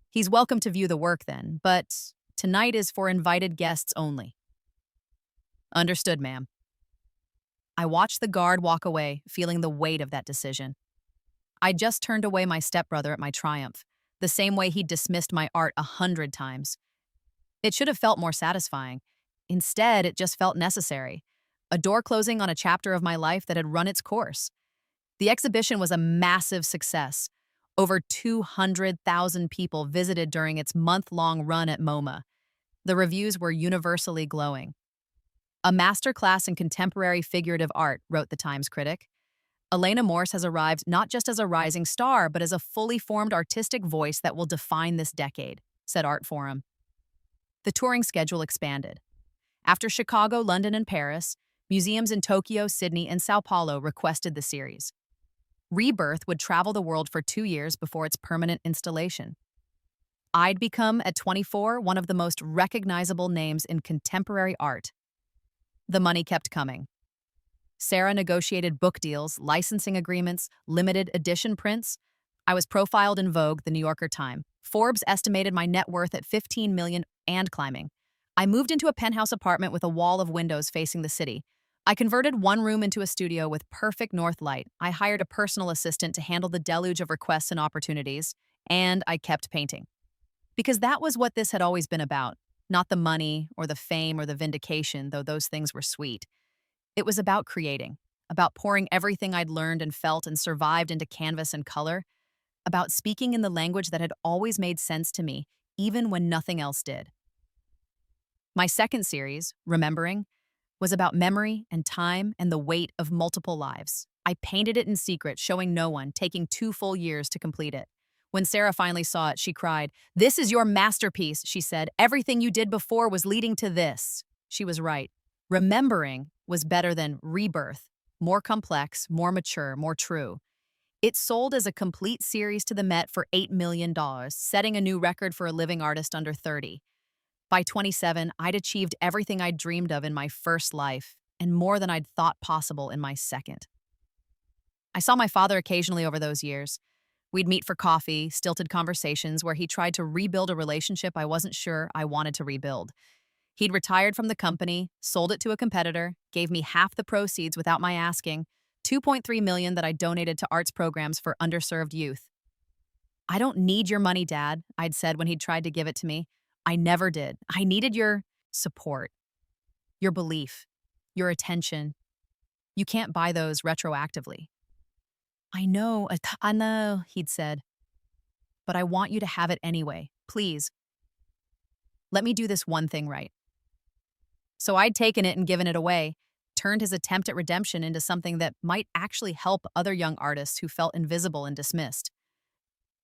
He's welcome to view the work then, but tonight is for invited guests only. Understood, ma'am. I watched the guard walk away, feeling the weight of that decision. I'd just turned away my stepbrother at my triumph, the same way he'd dismissed my art 100 times. It should have felt more satisfying. Instead, it just felt necessary. A door closing on a chapter of my life that had run its course. The exhibition was a massive success. Over 200,000 people visited during its month-long run at MoMA. The reviews were universally glowing. A masterclass in contemporary figurative art, wrote the Times critic. Elena Morse has arrived not just as a rising star, but as a fully formed artistic voice that will define this decade, said Art Forum. The touring schedule expanded. After Chicago, London, and Paris, museums in Tokyo, Sydney, and Sao Paulo requested the series. Rebirth would travel the world for 2 years before its permanent installation. I'd become, at 24, one of the most recognizable names in contemporary art. The money kept coming. Sarah negotiated book deals, licensing agreements, limited edition prints. I was profiled in Vogue, the New Yorker Times. Forbes estimated my net worth at $15 million and climbing. I moved into a penthouse apartment with a wall of windows facing the city. I converted one room into a studio with perfect north light. I hired a personal assistant to handle the deluge of requests and opportunities, and I kept painting. Because that was what this had always been about, not the money or the fame or the vindication, though those things were sweet. It was about creating, about pouring everything I'd learned and felt and survived into canvas and color, about speaking in the language that had always made sense to me, even when nothing else did. My second series, Remembering, was about memory and time and the weight of multiple lives. I painted it in secret, showing no one, taking 2 full years to complete it. When Sarah finally saw it, she cried, "This is your masterpiece," she said. "Everything you did before was leading to this." She was right. Remembering was better than Rebirth, more complex, more mature, more true. It sold as a complete series to the Met for $8 million, setting a new record for a living artist under 30. By 27, I'd achieved everything I'd dreamed of in my first life, and more than I'd thought possible in my second. I saw my father occasionally over those years. We'd meet for coffee, stilted conversations where he tried to rebuild a relationship I wasn't sure I wanted to rebuild. He'd retired from the company, sold it to a competitor, gave me half the proceeds without my asking, $2.3 million that I donated to arts programs for underserved youth. "I don't need your money, Dad," I'd said when he'd tried to give it to me. I never did. I needed your support, your belief, your attention. You can't buy those retroactively. I know, he'd said, but I want you to have it anyway. Please. Let me do this one thing right. So I'd taken it and given it away, turned his attempt at redemption into something that might actually help other young artists who felt invisible and dismissed.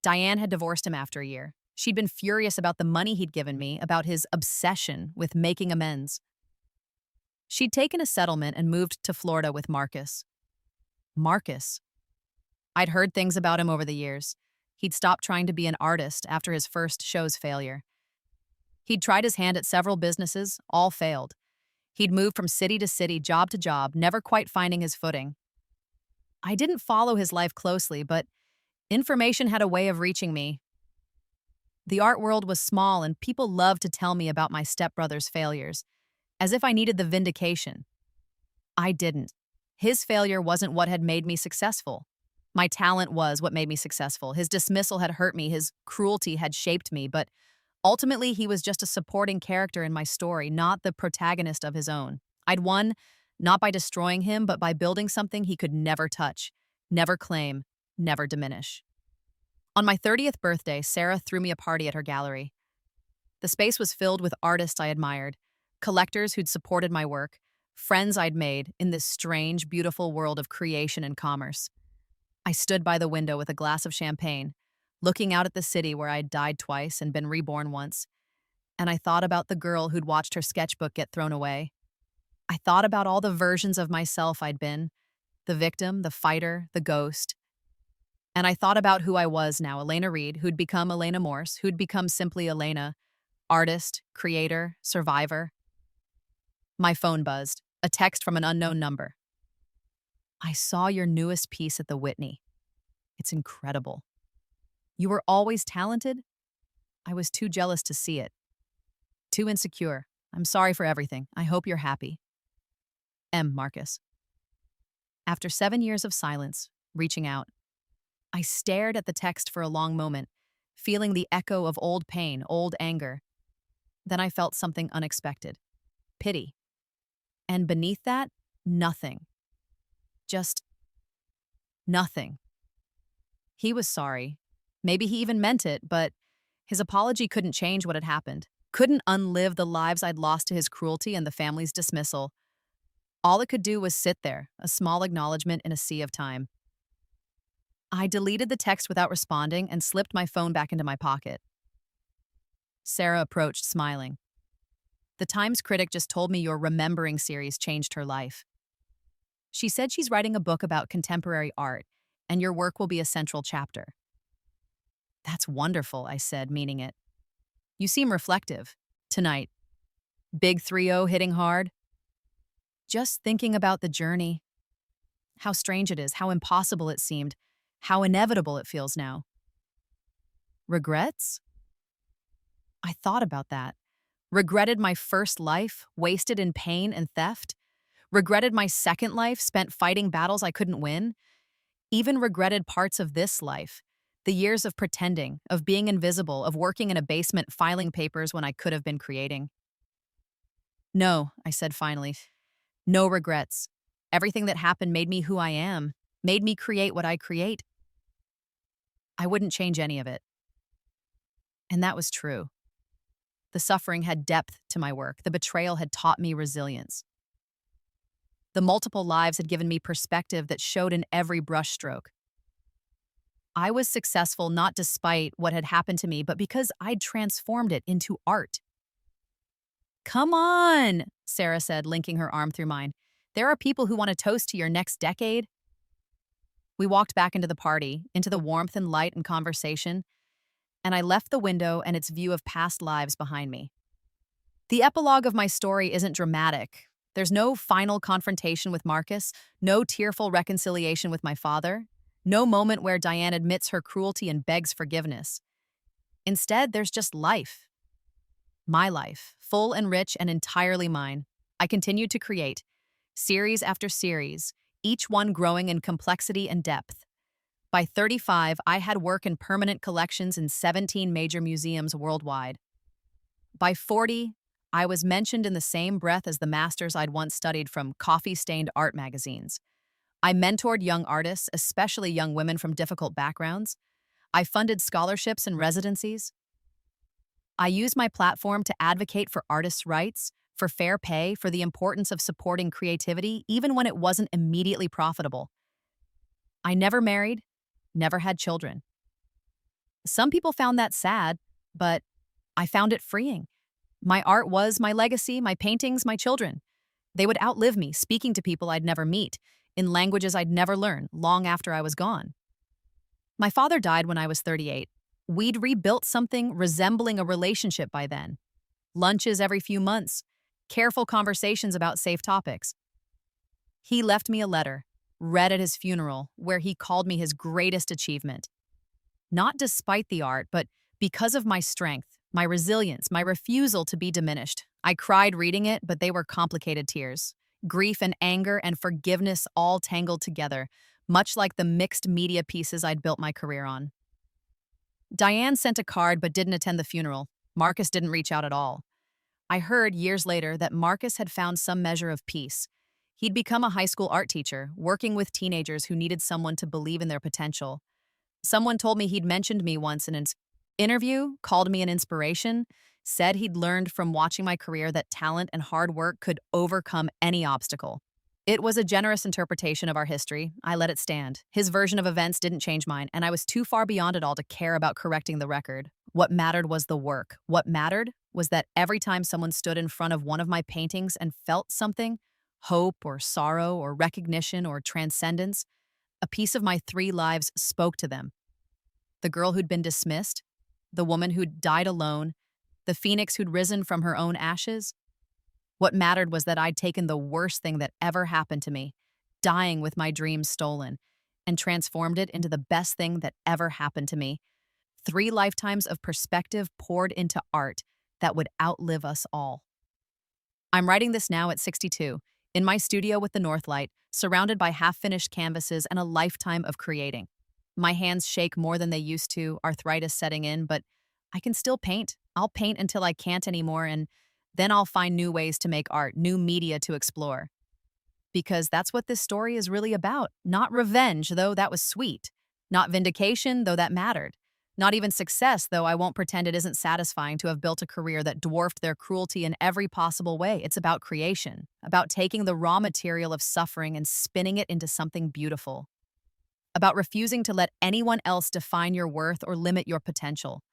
Diane had divorced him after a year. She'd been furious about the money he'd given me, about his obsession with making amends. She'd taken a settlement and moved to Florida with Marcus. Marcus. I'd heard things about him over the years. He'd stopped trying to be an artist after his first show's failure. He'd tried his hand at several businesses, all failed. He'd moved from city to city, job to job, never quite finding his footing. I didn't follow his life closely, but information had a way of reaching me. The art world was small, and people loved to tell me about my stepbrother's failures, as if I needed the vindication. I didn't. His failure wasn't what had made me successful. My talent was what made me successful. His dismissal had hurt me, his cruelty had shaped me, but ultimately he was just a supporting character in my story, not the protagonist of his own. I'd won, not by destroying him, but by building something he could never touch, never claim, never diminish. On my 30th birthday, Sarah threw me a party at her gallery. The space was filled with artists I admired, collectors who'd supported my work, friends I'd made in this strange, beautiful world of creation and commerce. I stood by the window with a glass of champagne, looking out at the city where I'd died twice and been reborn once, and I thought about the girl who'd watched her sketchbook get thrown away. I thought about all the versions of myself I'd been, the victim, the fighter, the ghost. And I thought about who I was now, Elena Reed, who'd become Elena Morse, who'd become simply Elena, artist, creator, survivor. My phone buzzed, a text from an unknown number. I saw your newest piece at the Whitney. It's incredible. You were always talented? I was too jealous to see it. Too insecure. I'm sorry for everything. I hope you're happy. M. Marcus. After 7 years of silence, reaching out, I stared at the text for a long moment, feeling the echo of old pain, old anger. Then I felt something unexpected. Pity. And beneath that, nothing. Just nothing. He was sorry. Maybe he even meant it, but his apology couldn't change what had happened. Couldn't unlive the lives I'd lost to his cruelty and the family's dismissal. All it could do was sit there, a small acknowledgement in a sea of time. I deleted the text without responding and slipped my phone back into my pocket. Sarah approached, smiling. The Times critic just told me your Remembering series changed her life. She said she's writing a book about contemporary art, and your work will be a central chapter. That's wonderful, I said, meaning it. You seem reflective. Tonight. Big 3-0 hitting hard. Just thinking about the journey. How strange it is, how impossible it seemed, how inevitable it feels now. Regrets? I thought about that. Regretted my first life, wasted in pain and theft. Regretted my second life, spent fighting battles I couldn't win. Even regretted parts of this life. The years of pretending, of being invisible, of working in a basement filing papers when I could have been creating. No, I said finally. No regrets. Everything that happened made me who I am, made me create what I create. I wouldn't change any of it. And that was true. The suffering had depth to my work. The betrayal had taught me resilience. The multiple lives had given me perspective that showed in every brushstroke. I was successful not despite what had happened to me, but because I'd transformed it into art. Come on, Sarah said, linking her arm through mine. There are people who want to toast to your next decade. We walked back into the party, into the warmth and light and conversation, and I left the window and its view of past lives behind me. The epilogue of my story isn't dramatic. There's no final confrontation with Marcus, no tearful reconciliation with my father, no moment where Diane admits her cruelty and begs forgiveness. Instead, there's just life. My life, full and rich and entirely mine. I continued to create, series after series, each one growing in complexity and depth. By 35, I had work in permanent collections in 17 major museums worldwide. By 40, I was mentioned in the same breath as the masters I'd once studied from coffee-stained art magazines. I mentored young artists, especially young women from difficult backgrounds. I funded scholarships and residencies. I used my platform to advocate for artists' rights, for fair pay, for the importance of supporting creativity, even when it wasn't immediately profitable. I never married, never had children. Some people found that sad, but I found it freeing. My art was my legacy, my paintings, my children. They would outlive me, speaking to people I'd never meet, in languages I'd never learn, long after I was gone. My father died when I was 38. We'd rebuilt something resembling a relationship by then. Lunches every few months, careful conversations about safe topics. He left me a letter, read at his funeral, where he called me his greatest achievement. Not despite the art, but because of my strength, my resilience, my refusal to be diminished. I cried reading it, but they were complicated tears. Grief and anger and forgiveness all tangled together, much like the mixed media pieces I'd built my career on. Diane sent a card but didn't attend the funeral. Marcus didn't reach out at all. I heard years later that Marcus had found some measure of peace. He'd become a high school art teacher, working with teenagers who needed someone to believe in their potential. Someone told me he'd mentioned me once in an interview, called me an inspiration, said he'd learned from watching my career that talent and hard work could overcome any obstacle. It was a generous interpretation of our history. I let it stand. His version of events didn't change mine, and I was too far beyond it all to care about correcting the record. What mattered was the work. What mattered was that every time someone stood in front of one of my paintings and felt something, hope or sorrow or recognition or transcendence, A piece of my three lives spoke to them. The girl who'd been dismissed, the woman who'd died alone, the phoenix who'd risen from her own ashes. What mattered was that I'd taken the worst thing that ever happened to me, dying with my dreams stolen, and transformed it into the best thing that ever happened to me. 3 lifetimes of perspective poured into art that would outlive us all. I'm writing this now at 62, in my studio with the Northlight, surrounded by half-finished canvases and a lifetime of creating. My hands shake more than they used to, arthritis setting in, but I can still paint. I'll paint until I can't anymore, and then I'll find new ways to make art, new media to explore. Because that's what this story is really about. Not revenge, though that was sweet. Not vindication, though that mattered. Not even success, though I won't pretend it isn't satisfying to have built a career that dwarfed their cruelty in every possible way. It's about creation, about taking the raw material of suffering and spinning it into something beautiful. About refusing to let anyone else define your worth or limit your potential.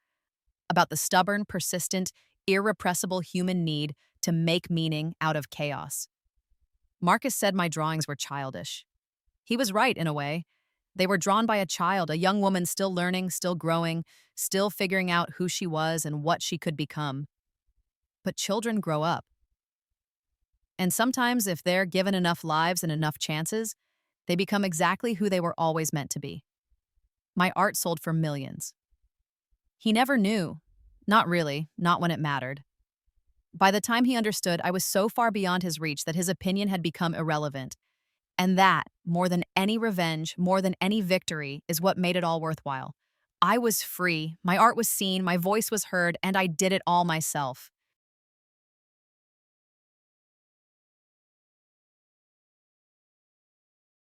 About the stubborn, persistent, irrepressible human need to make meaning out of chaos. Marcus said my drawings were childish. He was right, in a way. They were drawn by a child, a young woman still learning, still growing, still figuring out who she was and what she could become. But children grow up. And sometimes, if they're given enough lives and enough chances, they become exactly who they were always meant to be. My art sold for millions. He never knew. Not really, not when it mattered. By the time he understood, I was so far beyond his reach that his opinion had become irrelevant. And that, more than any revenge, more than any victory, is what made it all worthwhile. I was free, my art was seen, my voice was heard, and I did it all myself.